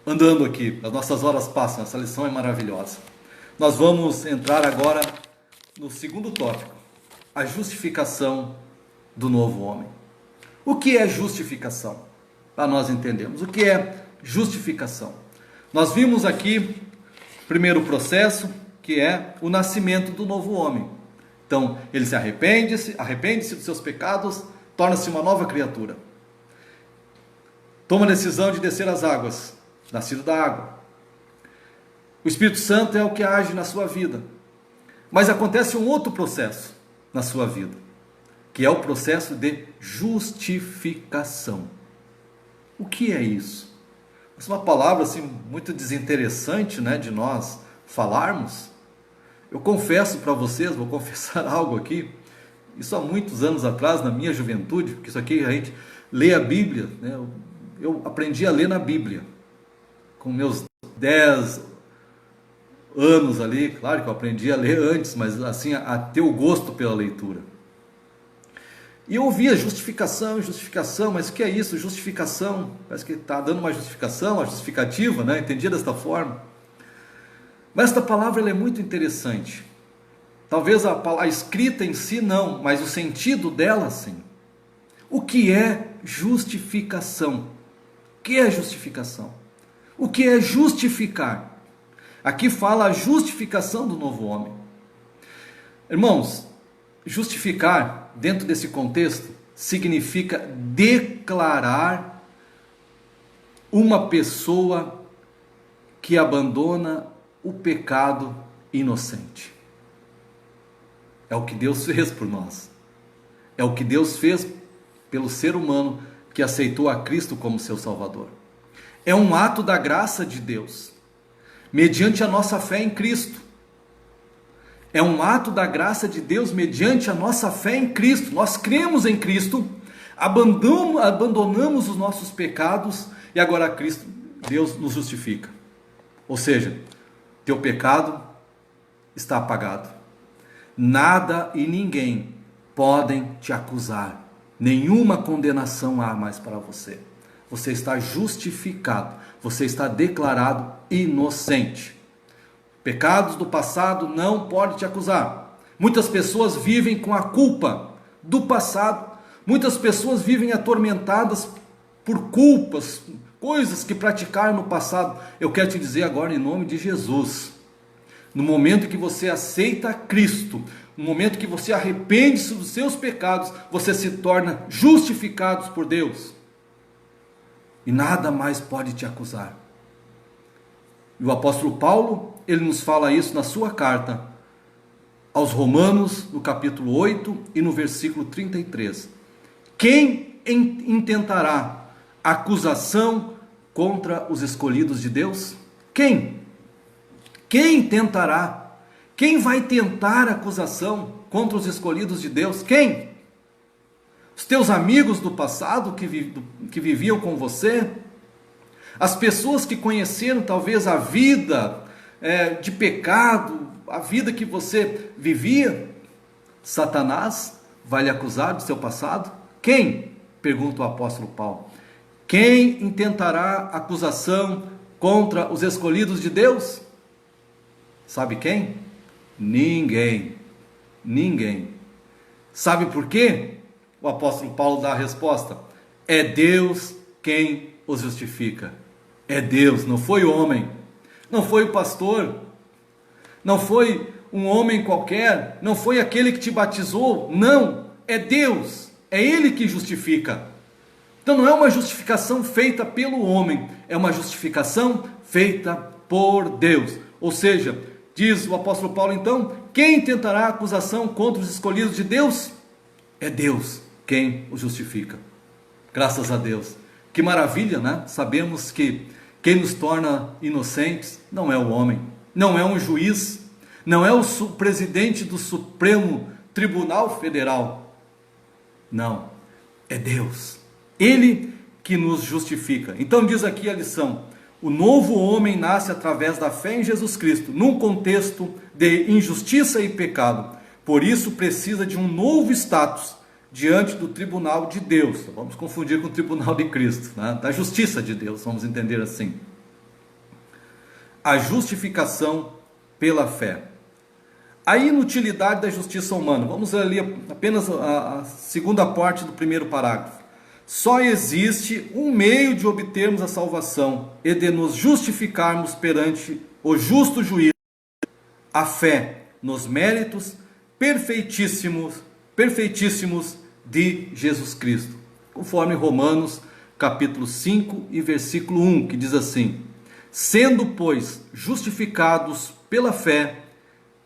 Andando aqui, as nossas horas passam, essa lição é maravilhosa. Nós vamos entrar agora no segundo tópico, a justificação do novo homem. O que é justificação? Para nós entendermos, o que é justificação? Nós vimos aqui o primeiro processo, que é o nascimento do novo homem. Então, ele se arrepende-se dos seus pecados, torna-se uma nova criatura. Toma a decisão de descer as águas, nascido da água. O Espírito Santo é o que age na sua vida. Mas acontece um outro processo na sua vida, que é o processo de justificação. O que é isso? Essa é uma palavra assim, muito desinteressante, né, de nós falarmos. Eu confesso para vocês, vou confessar algo aqui, isso há muitos anos atrás, na minha juventude, porque isso aqui a gente lê a Bíblia, né? Eu aprendi a ler na Bíblia, com meus 10 anos ali, claro que eu aprendi a ler antes, mas assim, a ter o gosto pela leitura. E eu ouvia justificação, mas o que é isso? Justificação, parece que está dando uma justificação, uma justificativa, né? Entendia desta forma. Mas esta palavra ela é muito interessante. Talvez a escrita em si não, mas o sentido dela sim. O que é justificação? O que é justificação? O que é justificar? Aqui fala a justificação do novo homem. Irmãos, justificar, dentro desse contexto, significa declarar uma pessoa que abandona o pecado inocente. É o que Deus fez por nós. É o que Deus fez pelo ser humano que aceitou a Cristo como seu Salvador. É um ato da graça de Deus, mediante a nossa fé em Cristo. É um ato da graça de Deus mediante a nossa fé em Cristo. Nós cremos em Cristo, abandonamos os nossos pecados e agora Cristo, Deus nos justifica. Ou seja, teu pecado está apagado. Nada e ninguém podem te acusar. Nenhuma condenação há mais para você. Você está justificado. Você está declarado inocente. Pecados do passado não podem te acusar. Muitas pessoas vivem com a culpa do passado. Muitas pessoas vivem atormentadas por culpas, coisas que praticaram no passado. Eu quero te dizer agora em nome de Jesus, no momento que você aceita Cristo, no momento que você arrepende-se dos seus pecados, você se torna justificado por Deus. E nada mais pode te acusar. E o apóstolo Paulo, ele nos fala isso na sua carta aos Romanos, no capítulo 8 e no versículo 33. Quem intentará acusação contra os escolhidos de Deus? Quem? Quem tentará? Quem vai tentar acusação contra os escolhidos de Deus? Quem? Os teus amigos do passado que viviam com você? As pessoas que conheceram talvez a vida de pecado, a vida que você vivia? Satanás vai lhe acusar do seu passado? Quem? Pergunta o apóstolo Paulo. Quem intentará acusação contra os escolhidos de Deus? Sabe quem? Ninguém. Ninguém. Sabe por quê? O apóstolo Paulo dá a resposta. É Deus quem os justifica. É Deus, não foi o homem. Não foi o pastor. Não foi um homem qualquer. Não foi aquele que te batizou. Não, é Deus. É Ele que justifica. Então não é uma justificação feita pelo homem. É uma justificação feita por Deus. Ou seja, diz o apóstolo Paulo então, quem tentará acusação contra os escolhidos de Deus? É Deus quem os justifica. Graças a Deus. Que maravilha, né? Sabemos que quem nos torna inocentes não é o homem, não é um juiz, não é o presidente do Supremo Tribunal Federal. Não, é Deus. Ele que nos justifica. Então diz aqui a lição: o novo homem nasce através da fé em Jesus Cristo, num contexto de injustiça e pecado. Por isso precisa de um novo status diante do tribunal de Deus. Vamos confundir com o tribunal de Cristo, né? Da justiça de Deus, vamos entender assim. A justificação pela fé. A inutilidade da justiça humana. Vamos ler apenas a segunda parte do primeiro parágrafo. Só existe um meio de obtermos a salvação e de nos justificarmos perante o justo juízo: a fé nos méritos perfeitíssimos de Jesus Cristo. Conforme Romanos capítulo 5 e versículo 1, que diz assim: sendo, pois, justificados pela fé,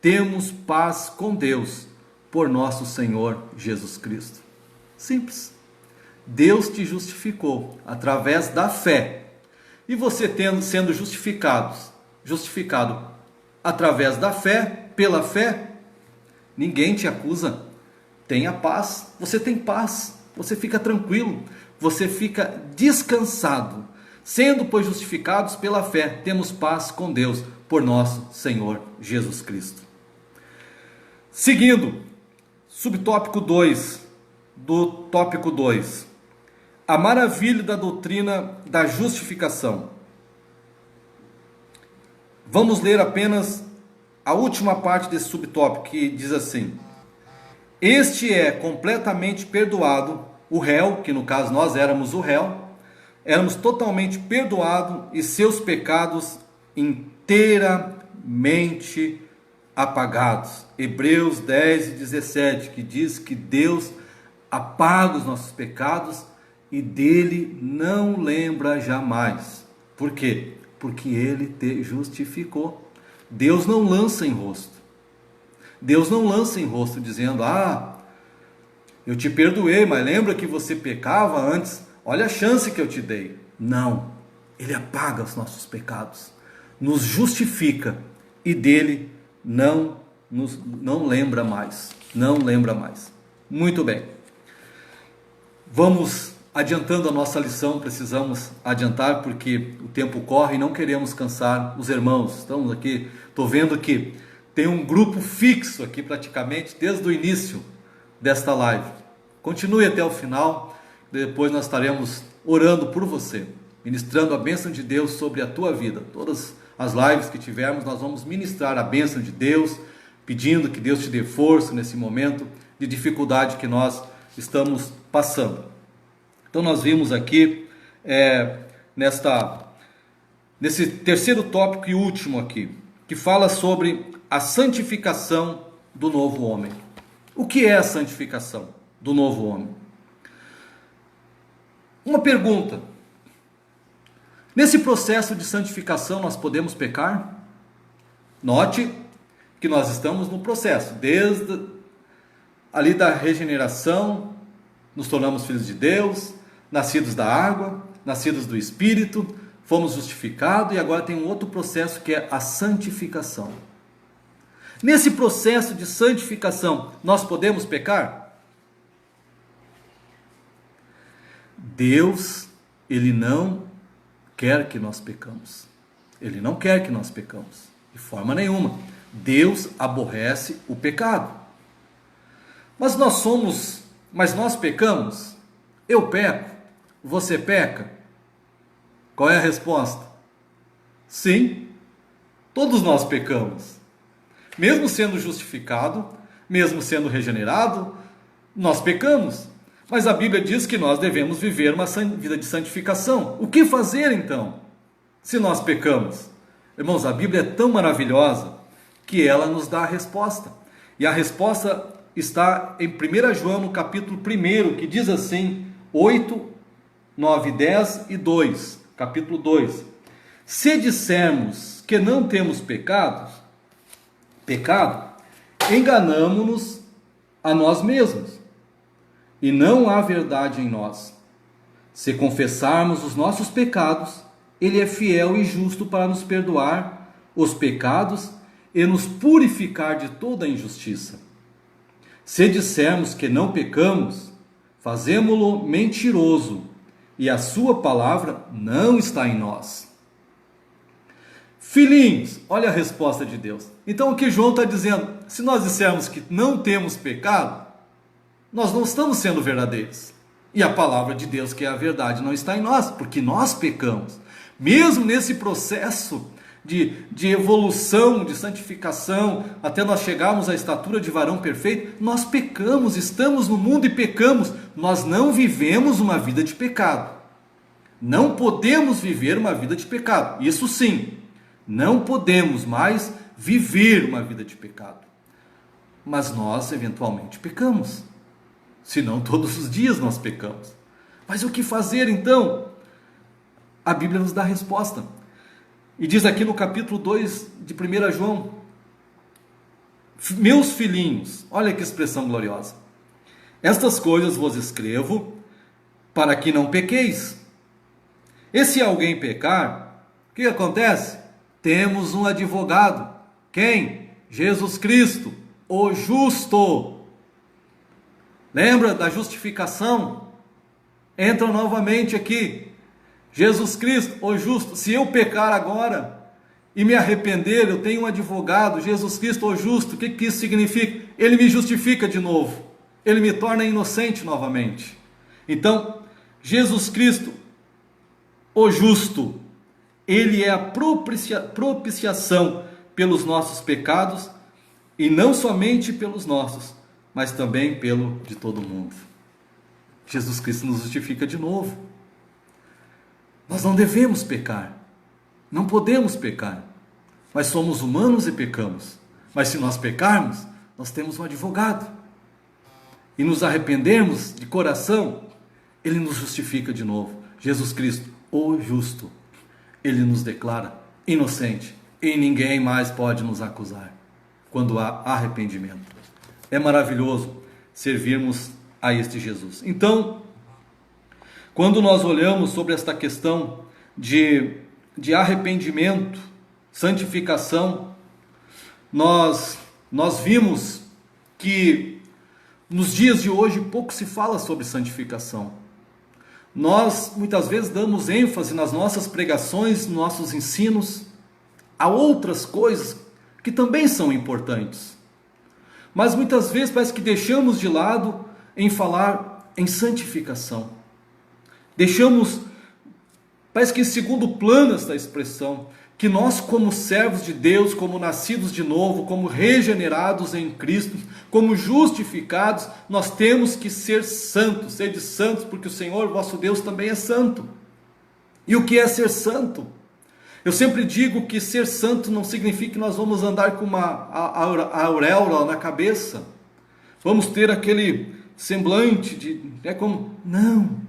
temos paz com Deus, por nosso Senhor Jesus Cristo. Simples. Deus te justificou através da fé. E você sendo justificado através da fé, pela fé, ninguém te acusa. Tenha paz. Você tem paz. Você fica tranquilo. Você fica descansado. Sendo, pois, justificados pela fé, temos paz com Deus, por nosso Senhor Jesus Cristo. Seguindo, subtópico 2, do tópico 2. A maravilha da doutrina da justificação. Vamos ler apenas a última parte desse subtópico, que diz assim: este é completamente perdoado, o réu, que no caso nós éramos o réu, éramos totalmente perdoados e seus pecados inteiramente apagados. Hebreus 10 e 17, que diz que Deus apaga os nossos pecados e dele não lembra jamais. Por quê? Porque ele te justificou. Deus não lança em rosto. Deus não lança em rosto dizendo: eu te perdoei, mas lembra que você pecava antes? Olha a chance que eu te dei. Não, ele apaga os nossos pecados, nos justifica e dele não lembra mais. Não lembra mais. Muito bem. Vamos adiantando a nossa lição, precisamos adiantar porque o tempo corre e não queremos cansar os irmãos. Estamos aqui, estou vendo que tem um grupo fixo aqui praticamente desde o início desta live. Continue até o final, depois nós estaremos orando por você, ministrando a bênção de Deus sobre a tua vida. Todas as lives que tivermos, nós vamos ministrar a bênção de Deus, pedindo que Deus te dê força nesse momento de dificuldade que nós estamos passando. Então nós vimos aqui, nesse terceiro tópico e último aqui, que fala sobre a santificação do novo homem. O que é a santificação do novo homem? Uma pergunta: nesse processo de santificação nós podemos pecar? Note que nós estamos no processo, desde ali da regeneração, nos tornamos filhos de Deus, nascidos da água, nascidos do Espírito, fomos justificados e agora tem um outro processo que é a santificação. Nesse processo de santificação, nós podemos pecar? Deus, Ele não quer que nós pecamos. Ele não quer que nós pecamos, de forma nenhuma. Deus aborrece o pecado. Mas nós pecamos? Eu peco? Você peca? Qual é a resposta? Sim, todos nós pecamos. Mesmo sendo justificado, mesmo sendo regenerado, nós pecamos. Mas a Bíblia diz que nós devemos viver uma vida de santificação. O que fazer então, se nós pecamos? Irmãos, a Bíblia é tão maravilhosa que ela nos dá a resposta. E a resposta está em 1 João, no capítulo 1, que diz assim, 8, 9, 10 e 2, capítulo 2. Se dissermos que não temos pecado, enganamo-nos a nós mesmos, e não há verdade em nós. Se confessarmos os nossos pecados, Ele é fiel e justo para nos perdoar os pecados e nos purificar de toda a injustiça. Se dissermos que não pecamos, fazemo-lo mentiroso, e a sua palavra não está em nós. Filhinhos, olha a resposta de Deus. Então o que João está dizendo? Se nós dissermos que não temos pecado, nós não estamos sendo verdadeiros. E a palavra de Deus, que é a verdade, não está em nós, porque nós pecamos. Mesmo nesse processo de evolução, de santificação, até nós chegarmos à estatura de varão perfeito, nós pecamos, estamos no mundo e pecamos. Nós não vivemos uma vida de pecado. Não podemos viver uma vida de pecado. Isso sim, não podemos mais viver uma vida de pecado. Mas nós eventualmente pecamos. Se não, todos os dias nós pecamos. Mas o que fazer então? A Bíblia nos dá a resposta. E diz aqui no capítulo 2 de 1 João: meus filhinhos, olha que expressão gloriosa. Estas coisas vos escrevo para que não pequeis. E se alguém pecar, o que acontece? Temos um advogado. Quem? Jesus Cristo, o justo. Lembra da justificação? Entra novamente aqui. Jesus Cristo, o justo. Se eu pecar agora e me arrepender, eu tenho um advogado, Jesus Cristo, o justo. O que isso significa? Ele me justifica de novo. Ele me torna inocente novamente. Então, Jesus Cristo, o justo, Ele é a propiciação pelos nossos pecados, e não somente pelos nossos, mas também pelo de todo mundo. Jesus Cristo nos justifica de novo. Nós não devemos pecar, não podemos pecar, mas somos humanos e pecamos. Mas se nós pecarmos, nós temos um advogado, e nos arrependermos de coração, Ele nos justifica de novo. Jesus Cristo, o justo, Ele nos declara inocente, e ninguém mais pode nos acusar, quando há arrependimento. É maravilhoso servirmos a este Jesus. Então, quando nós olhamos sobre esta questão de arrependimento, santificação, nós vimos que nos dias de hoje pouco se fala sobre santificação. Nós muitas vezes damos ênfase nas nossas pregações, nos nossos ensinos, a outras coisas que também são importantes. Mas muitas vezes parece que deixamos de lado em falar em santificação. Deixamos, parece que em segundo plano esta expressão, que nós como servos de Deus, como nascidos de novo, como regenerados em Cristo, como justificados, nós temos que ser santos, sede santos, porque o Senhor, vosso Deus, também é santo. E o que é ser santo? Eu sempre digo que ser santo não significa que nós vamos andar com uma auréola na cabeça, vamos ter aquele semblante não,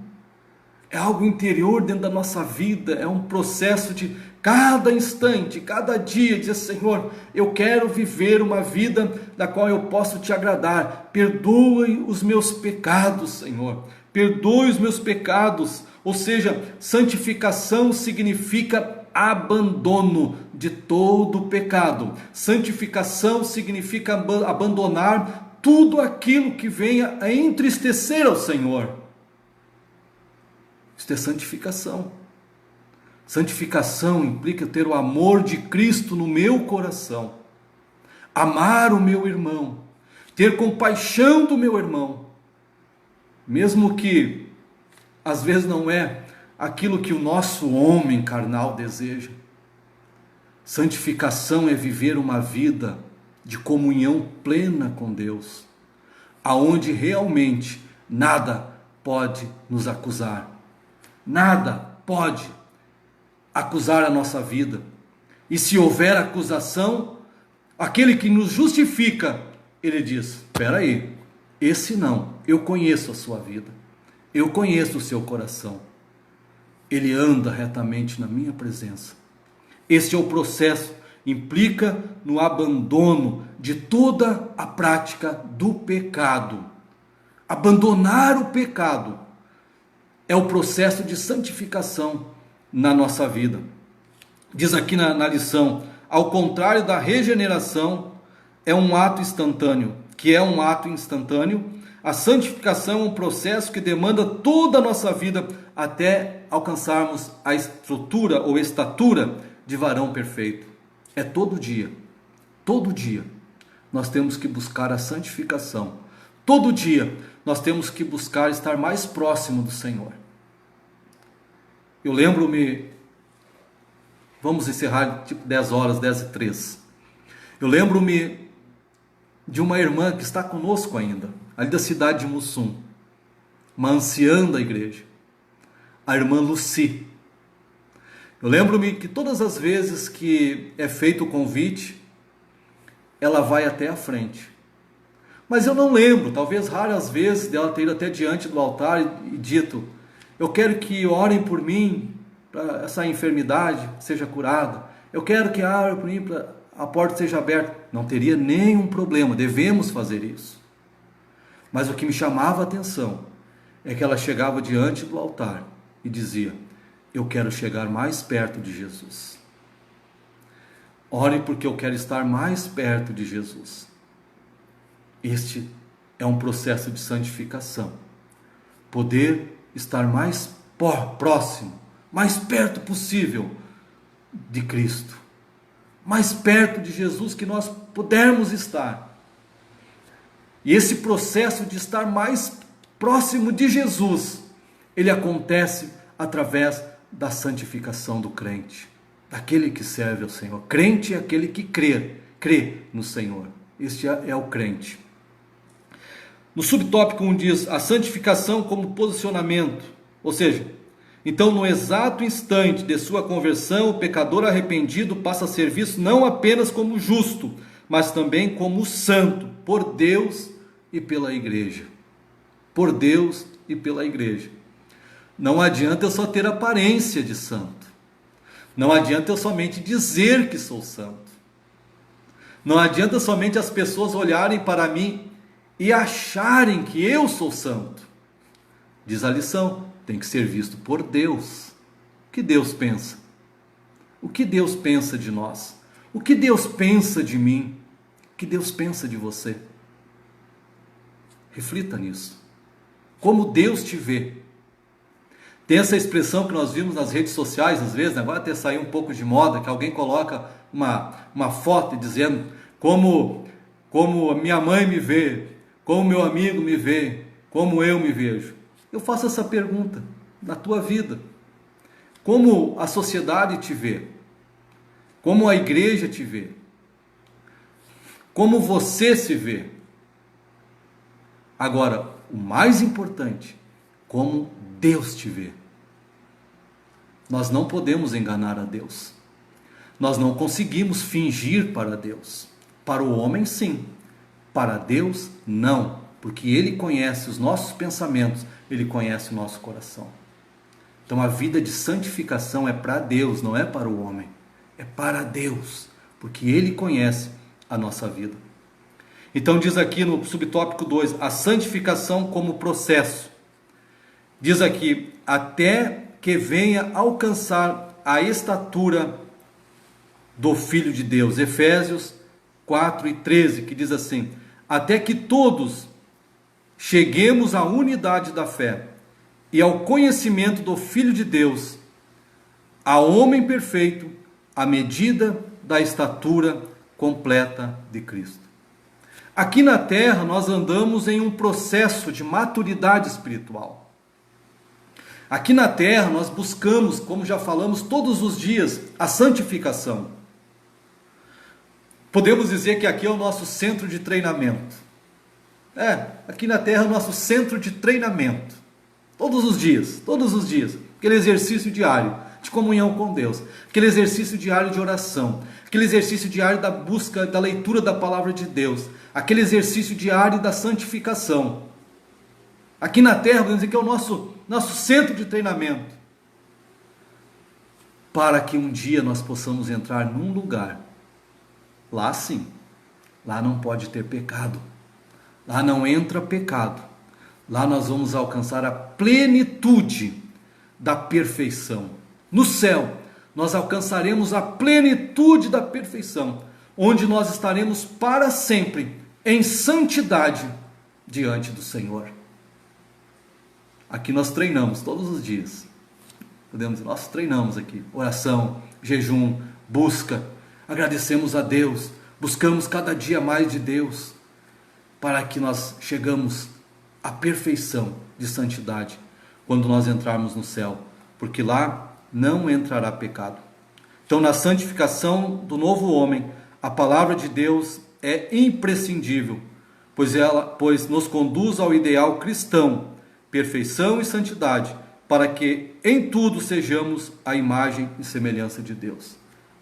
é algo interior dentro da nossa vida, é um processo de cada instante, cada dia, dizer: Senhor, eu quero viver uma vida da qual eu posso te agradar, perdoe os meus pecados, Senhor, perdoe os meus pecados. Ou seja, santificação significa abandono de todo o pecado. Santificação significa abandonar tudo aquilo que venha a entristecer ao Senhor. Isto é santificação. Santificação implica ter o amor de Cristo no meu coração, amar o meu irmão, ter compaixão do meu irmão, mesmo que às vezes não é aquilo que o nosso homem carnal deseja. Santificação é viver uma vida de comunhão plena com Deus, aonde realmente nada pode nos acusar, nada pode acusar a nossa vida. E se houver acusação, aquele que nos justifica, ele diz: espera aí, esse não, eu conheço a sua vida, eu conheço o seu coração, ele anda retamente na minha presença. Este é o processo, implica no abandono de toda a prática do pecado. Abandonar o pecado é o processo de santificação na nossa vida. Diz aqui na lição, ao contrário da regeneração, é um ato instantâneo, a santificação é um processo que demanda toda a nossa vida até alcançarmos a estrutura ou estatura de varão perfeito. É todo dia nós temos que buscar a santificação. Todo dia nós temos que buscar estar mais próximo do Senhor. Eu lembro-me, vamos encerrar tipo 10 horas, 10:03. Eu lembro-me de uma irmã que está conosco ainda, ali da cidade de Mussum, uma anciã da igreja, a irmã Lucy. Eu lembro-me que todas as vezes que é feito o convite, ela vai até a frente. Mas eu não lembro, talvez raras vezes, dela ter ido até diante do altar e dito: eu quero que orem por mim, para essa enfermidade seja curada. Eu quero que orem por mim, para a porta seja aberta. Não teria nenhum problema, devemos fazer isso. Mas o que me chamava a atenção é que ela chegava diante do altar e dizia: eu quero chegar mais perto de Jesus. Ore porque eu quero estar mais perto de Jesus. Este é um processo de santificação. Poder estar mais próximo, mais perto possível de Cristo. Mais perto de Jesus que nós pudermos estar. E esse processo de estar mais próximo de Jesus, ele acontece através da santificação do crente, daquele que serve ao Senhor. Crente é aquele que crê no Senhor. Este é o crente. No subtópico 1 diz, a santificação como posicionamento, ou seja, então no exato instante de sua conversão, o pecador arrependido passa a ser visto não apenas como justo, mas também como santo, por Deus e pela igreja. Por Deus e pela igreja. Não adianta eu só ter aparência de santo. Não adianta eu somente dizer que sou santo. Não adianta somente as pessoas olharem para mim e acharem que eu sou santo. Diz a lição, tem que ser visto por Deus. O que Deus pensa? O que Deus pensa de nós? O que Deus pensa de mim? O que Deus pensa de você? Reflita nisso. Como Deus te vê. Tem essa expressão que nós vimos nas redes sociais, às vezes, agora até saiu um pouco de moda, que alguém coloca uma foto dizendo como a minha mãe me vê, como meu amigo me vê, como eu me vejo. Eu faço essa pergunta na tua vida. Como a sociedade te vê? Como a igreja te vê? Como você se vê? Agora, o mais importante, como Deus te vê. Nós não podemos enganar a Deus. Nós não conseguimos fingir para Deus. Para o homem, sim. Para Deus, não. Porque Ele conhece os nossos pensamentos, Ele conhece o nosso coração. Então a vida de santificação é para Deus, não é para o homem. É para Deus, porque Ele conhece a nossa vida. Então diz aqui no subtópico 2, a santificação como processo. Diz aqui, até que venha alcançar a estatura do Filho de Deus. Efésios 4:13, que diz assim, até que todos cheguemos à unidade da fé e ao conhecimento do Filho de Deus, ao homem perfeito, à medida da estatura completa de Cristo. Aqui na terra nós andamos em um processo de maturidade espiritual. Aqui na terra nós buscamos, como já falamos todos os dias, a santificação. Podemos dizer que aqui é o nosso centro de treinamento. Aqui na terra é o nosso centro de treinamento. Todos os dias. Aquele exercício diário de comunhão com Deus. Aquele exercício diário de oração. Aquele exercício diário da busca, da leitura da palavra de Deus. Aquele exercício diário da santificação. Aqui na terra, podemos dizer que é o nosso centro de treinamento. Para que um dia nós possamos entrar num lugar. Lá sim. Lá não pode ter pecado. Lá não entra pecado. Lá nós vamos alcançar a plenitude da perfeição. No céu, nós alcançaremos a plenitude da perfeição, onde nós estaremos para sempre em santidade diante do Senhor. Aqui nós treinamos todos os dias. Podemos dizer, nós treinamos aqui. Oração, jejum, busca. Agradecemos a Deus. Buscamos cada dia mais de Deus. Para que nós chegamos à perfeição de santidade. Quando nós entrarmos no céu. Porque lá não entrará pecado. Então, na santificação do novo homem, a palavra de Deus é imprescindível. Pois nos conduz ao ideal cristão, perfeição e santidade, para que em tudo sejamos a imagem e semelhança de Deus.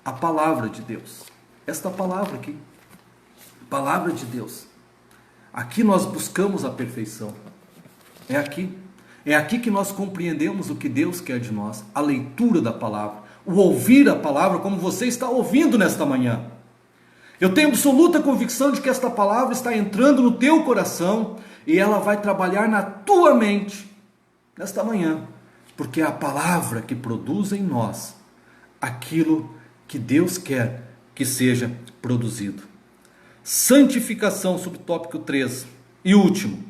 A palavra de Deus. Esta palavra aqui. Palavra de Deus. Aqui nós buscamos a perfeição. É aqui. É aqui que nós compreendemos o que Deus quer de nós. A leitura da palavra. O ouvir a palavra como você está ouvindo nesta manhã. Eu tenho absoluta convicção de que esta palavra está entrando no teu coração e ela vai trabalhar na tua mente nesta manhã, porque é a palavra que produz em nós aquilo que Deus quer que seja produzido. Santificação, subtópico 3. E último,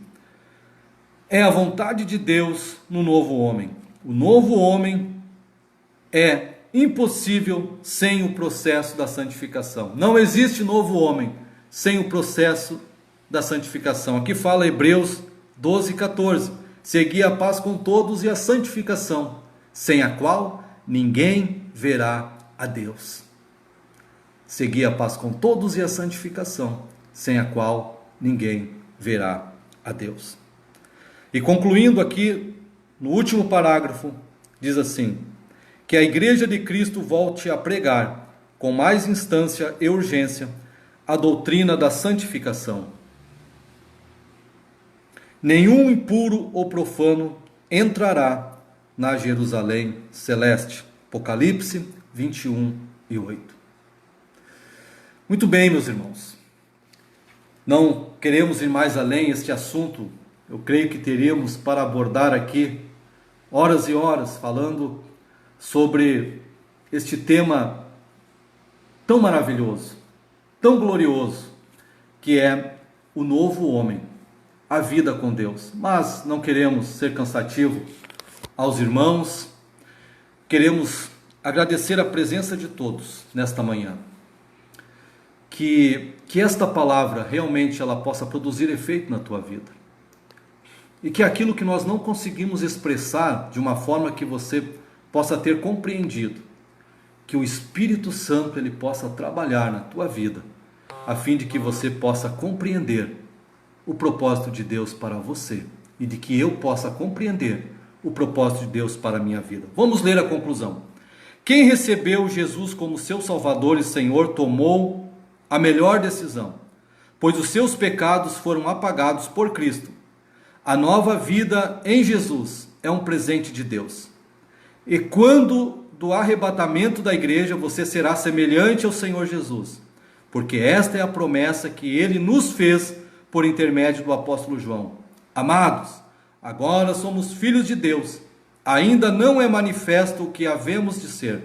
é a vontade de Deus no novo homem. O novo homem é impossível sem o processo da santificação. Não existe novo homem sem o processo da santificação. Aqui fala Hebreus 12:14. Segui a paz com todos e a santificação, sem a qual ninguém verá a Deus. Segui a paz com todos e a santificação, sem a qual ninguém verá a Deus. E concluindo aqui, no último parágrafo, diz assim: que a Igreja de Cristo volte a pregar, com mais instância e urgência, a doutrina da santificação. Nenhum impuro ou profano entrará na Jerusalém celeste. Apocalipse 21:8. Muito bem, meus irmãos. Não queremos ir mais além. Este assunto, eu creio que teríamos para abordar aqui horas e horas, falando sobre este tema tão maravilhoso, tão glorioso, que é o novo homem, a vida com Deus. Mas não queremos ser cansativo aos irmãos, queremos agradecer a presença de todos nesta manhã, que esta palavra realmente ela possa produzir efeito na tua vida, e que aquilo que nós não conseguimos expressar de uma forma que você possa ter compreendido, que o Espírito Santo ele possa trabalhar na tua vida, a fim de que você possa compreender o propósito de Deus para você, e de que eu possa compreender o propósito de Deus para a minha vida. Vamos ler a conclusão. Quem recebeu Jesus como seu Salvador e Senhor tomou a melhor decisão, pois os seus pecados foram apagados por Cristo. A nova vida em Jesus é um presente de Deus. E quando do arrebatamento da igreja, você será semelhante ao Senhor Jesus, porque esta é a promessa que Ele nos fez por intermédio do apóstolo João. Amados, agora somos filhos de Deus, ainda não é manifesto o que havemos de ser,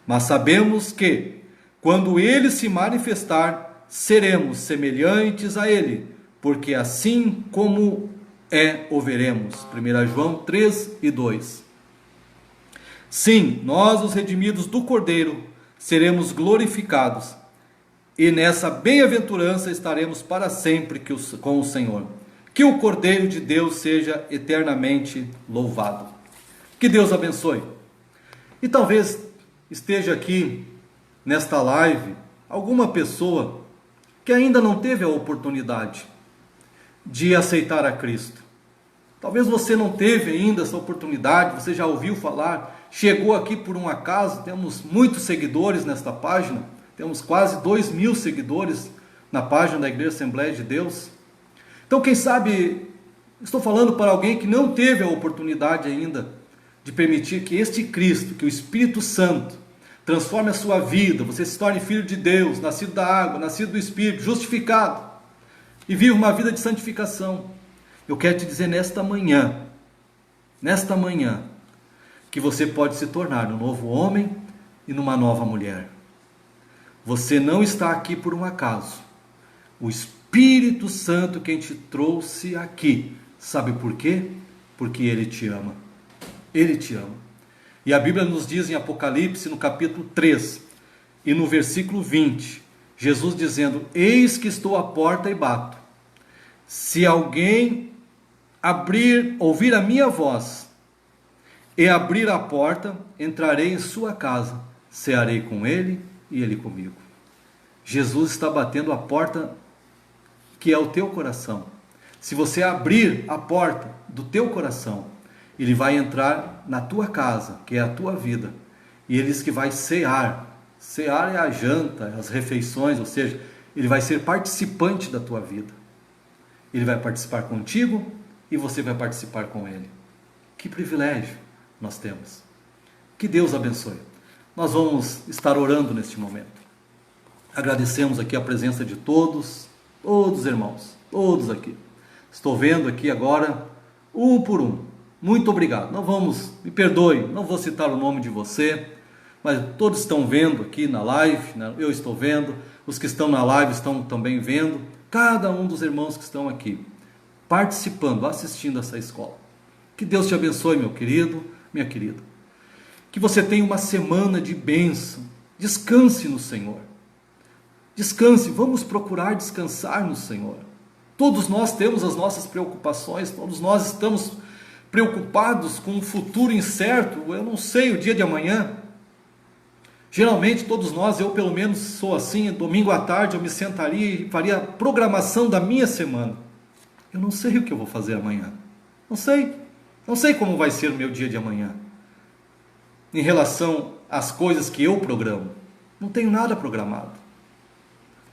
mas sabemos que, quando Ele se manifestar, seremos semelhantes a Ele, porque assim como o veremos. 1 João 3:2. Sim, nós, os redimidos do Cordeiro, seremos glorificados, e nessa bem-aventurança estaremos para sempre com o Senhor. Que o Cordeiro de Deus seja eternamente louvado. Que Deus abençoe. E talvez esteja aqui nesta live alguma pessoa que ainda não teve a oportunidade de aceitar a Cristo. Talvez você não teve ainda essa oportunidade, você já ouviu falar, chegou aqui por um acaso. Temos muitos seguidores nesta página, temos quase 2.000 seguidores na página da Igreja Assembleia de Deus. Então, quem sabe, estou falando para alguém que não teve a oportunidade ainda de permitir que este Cristo, que o Espírito Santo, transforme a sua vida, você se torne filho de Deus, nascido da água, nascido do Espírito, justificado, e viva uma vida de santificação. Eu quero te dizer nesta manhã, que você pode se tornar um novo homem e numa nova mulher. Você não está aqui por um acaso. O Espírito Santo quem te trouxe aqui. Sabe por quê? Porque Ele te ama. Ele te ama. E a Bíblia nos diz em Apocalipse, no capítulo 3, e no versículo 20, Jesus dizendo: eis que estou à porta e bato. Se alguém ouvir a minha voz e abrir a porta, entrarei em sua casa, cearei com ele e ele comigo. Jesus está batendo a porta que é o teu coração. Se você abrir a porta do teu coração, Ele vai entrar na tua casa, que é a tua vida, e Ele diz que vai cear. Cear é a janta, as refeições, ou seja, Ele vai ser participante da tua vida. Ele vai participar contigo e você vai participar com Ele. Que privilégio nós temos. Que Deus abençoe. Nós vamos estar orando neste momento. Agradecemos aqui a presença de todos irmãos, todos aqui. Estou vendo aqui agora, um por um. Muito obrigado. Me perdoe, não vou citar o nome de você, mas todos estão vendo aqui na live, né? Eu estou vendo, os que estão na live estão também vendo, cada um dos irmãos que estão aqui, participando, assistindo essa escola. Que Deus te abençoe, meu querido, minha querida. Que você tenha uma semana de bênção. Descanse no Senhor. Descanse, vamos procurar descansar no Senhor. Todos nós temos as nossas preocupações, todos nós estamos preocupados com um futuro incerto. Eu não sei o dia de amanhã. Geralmente todos nós, eu pelo menos sou assim, domingo à tarde eu me sentaria e faria a programação da minha semana. Eu não sei o que eu vou fazer amanhã. Não sei como vai ser o meu dia de amanhã. Em relação às coisas que eu programo, não tenho nada programado.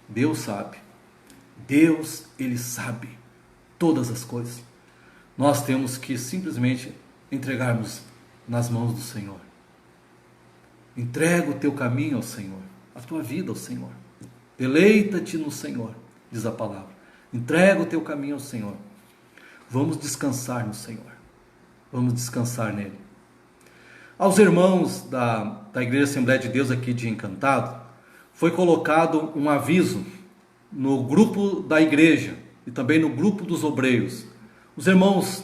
Deus sabe. Deus, Ele sabe todas as coisas. Nós temos que simplesmente entregarmos nas mãos do Senhor. Entrega o teu caminho ao Senhor, a tua vida ao Senhor. Deleita-te no Senhor, diz a palavra. Entrega o teu caminho ao Senhor. Vamos descansar no Senhor. Vamos descansar nele. Aos irmãos da Igreja Assembleia de Deus aqui de Encantado, foi colocado um aviso no grupo da igreja e também no grupo dos obreiros. Os irmãos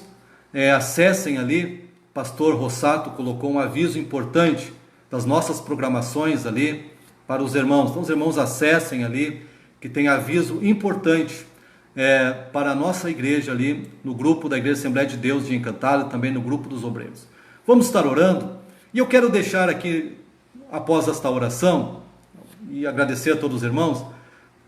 acessem ali, pastor Rossato colocou um aviso importante das nossas programações ali para os irmãos. Então os irmãos acessem ali, que tem aviso importante para a nossa igreja ali, no grupo da Igreja Assembleia de Deus de Encantado e também no grupo dos obreiros. Vamos estar orando, e eu quero deixar aqui, após esta oração, e agradecer a todos os irmãos,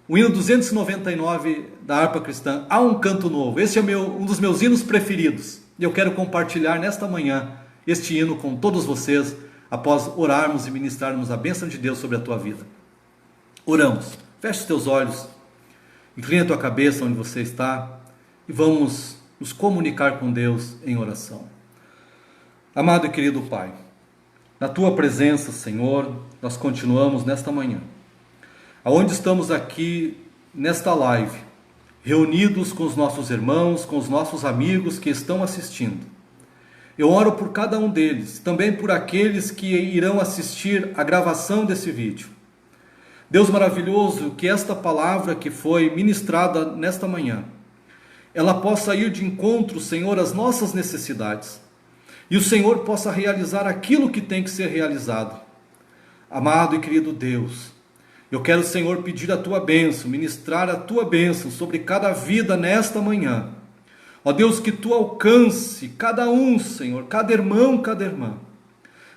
o hino 299 da harpa cristã, Há um Canto Novo. Esse é um dos meus hinos preferidos, e eu quero compartilhar nesta manhã este hino com todos vocês, após orarmos e ministrarmos a bênção de Deus sobre a tua vida. Oramos, feche os teus olhos, inclina a tua cabeça onde você está, e vamos nos comunicar com Deus em oração. Amado e querido Pai, na tua presença, Senhor, nós continuamos nesta manhã, aonde estamos aqui nesta live, reunidos com os nossos irmãos, com os nossos amigos que estão assistindo. Eu oro por cada um deles, também por aqueles que irão assistir a gravação desse vídeo. Deus maravilhoso, que esta palavra que foi ministrada nesta manhã, ela possa ir de encontro, Senhor, às nossas necessidades. E o Senhor possa realizar aquilo que tem que ser realizado. Amado e querido Deus, eu quero, Senhor, pedir a tua bênção, ministrar a tua bênção sobre cada vida nesta manhã. Ó Deus, que tu alcance cada um, Senhor, cada irmão, cada irmã.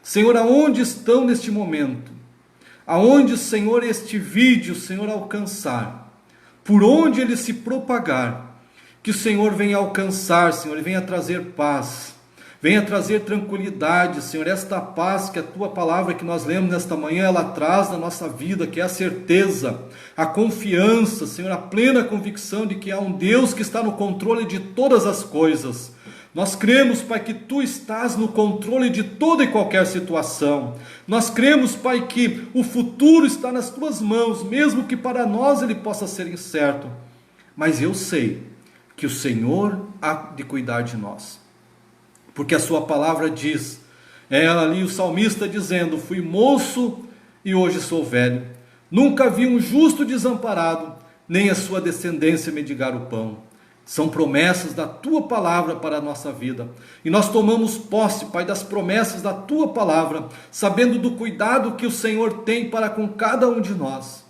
Senhor, aonde estão neste momento? Aonde, Senhor, este vídeo, Senhor, alcançar? Por onde ele se propagar? Que o Senhor venha alcançar, Senhor, e venha trazer paz. Venha trazer tranquilidade, Senhor, esta paz que a tua palavra que nós lemos nesta manhã, ela traz na nossa vida, que é a certeza, a confiança, Senhor, a plena convicção de que há um Deus que está no controle de todas as coisas. Nós cremos, Pai, que tu estás no controle de toda e qualquer situação. Nós cremos, Pai, que o futuro está nas tuas mãos, mesmo que para nós ele possa ser incerto. Mas eu sei que o Senhor há de cuidar de nós. Porque a sua palavra diz, ali o salmista dizendo, fui moço e hoje sou velho, nunca vi um justo desamparado, nem a sua descendência mendigar o pão. São promessas da tua palavra para a nossa vida. E nós tomamos posse, Pai, das promessas da tua palavra, sabendo do cuidado que o Senhor tem para com cada um de nós.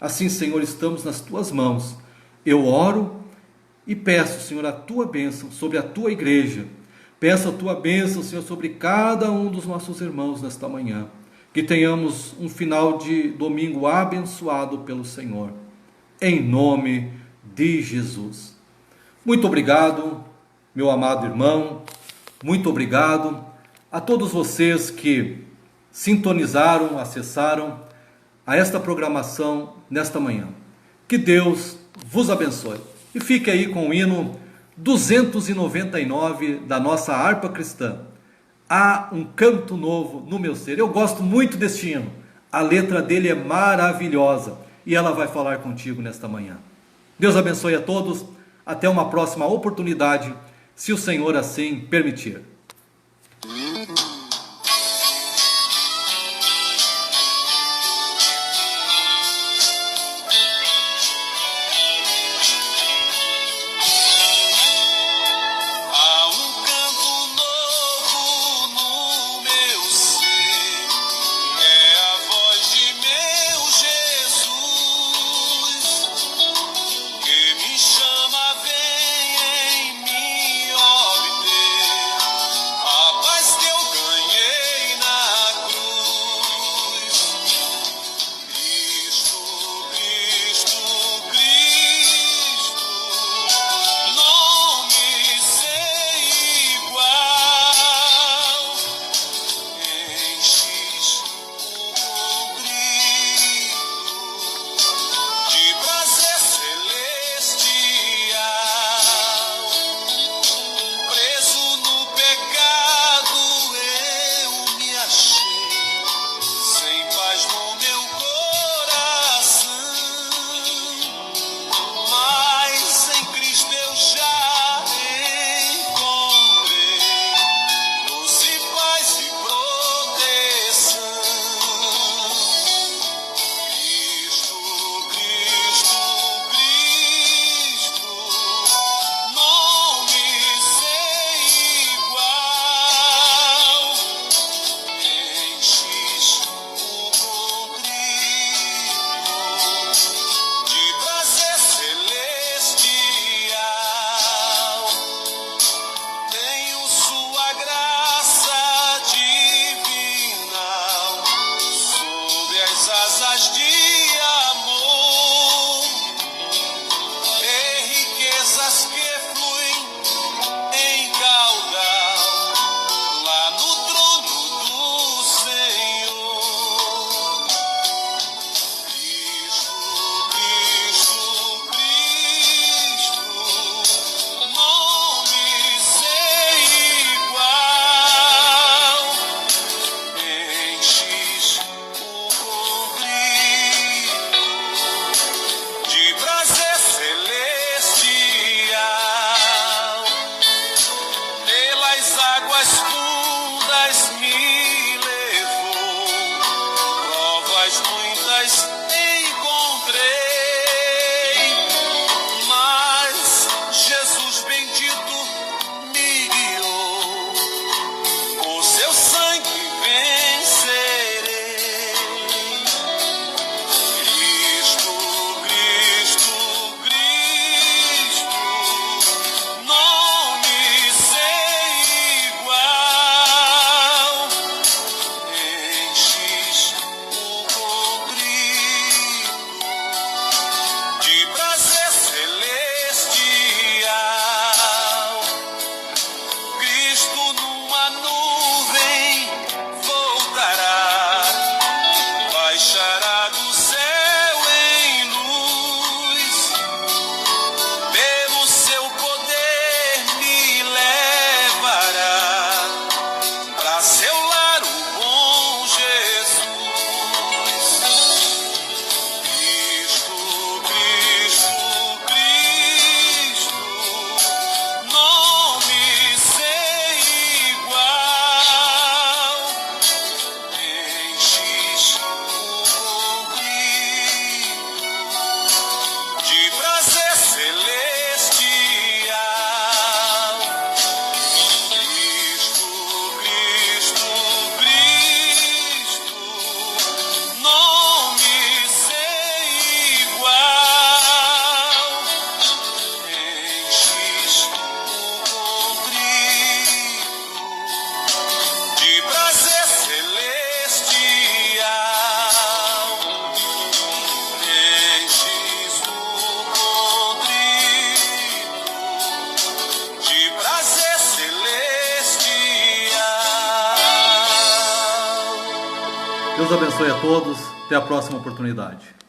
Assim, Senhor, estamos nas tuas mãos. Eu oro e peço, Senhor, a tua bênção sobre a tua igreja. Peço a tua bênção, Senhor, sobre cada um dos nossos irmãos nesta manhã. Que tenhamos um final de domingo abençoado pelo Senhor. Em nome de Jesus. Muito obrigado, meu amado irmão. Muito obrigado a todos vocês que sintonizaram, acessaram a esta programação nesta manhã. Que Deus vos abençoe. E fique aí com o hino 299 da nossa harpa cristã. Há um canto novo no meu ser. Eu gosto muito deste hino. A letra dele é maravilhosa e ela vai falar contigo nesta manhã. Deus abençoe a todos. Até uma próxima oportunidade, se o Senhor assim permitir. Chama, vem em mim obter a paz que Deus abençoe a todos. Até a próxima oportunidade.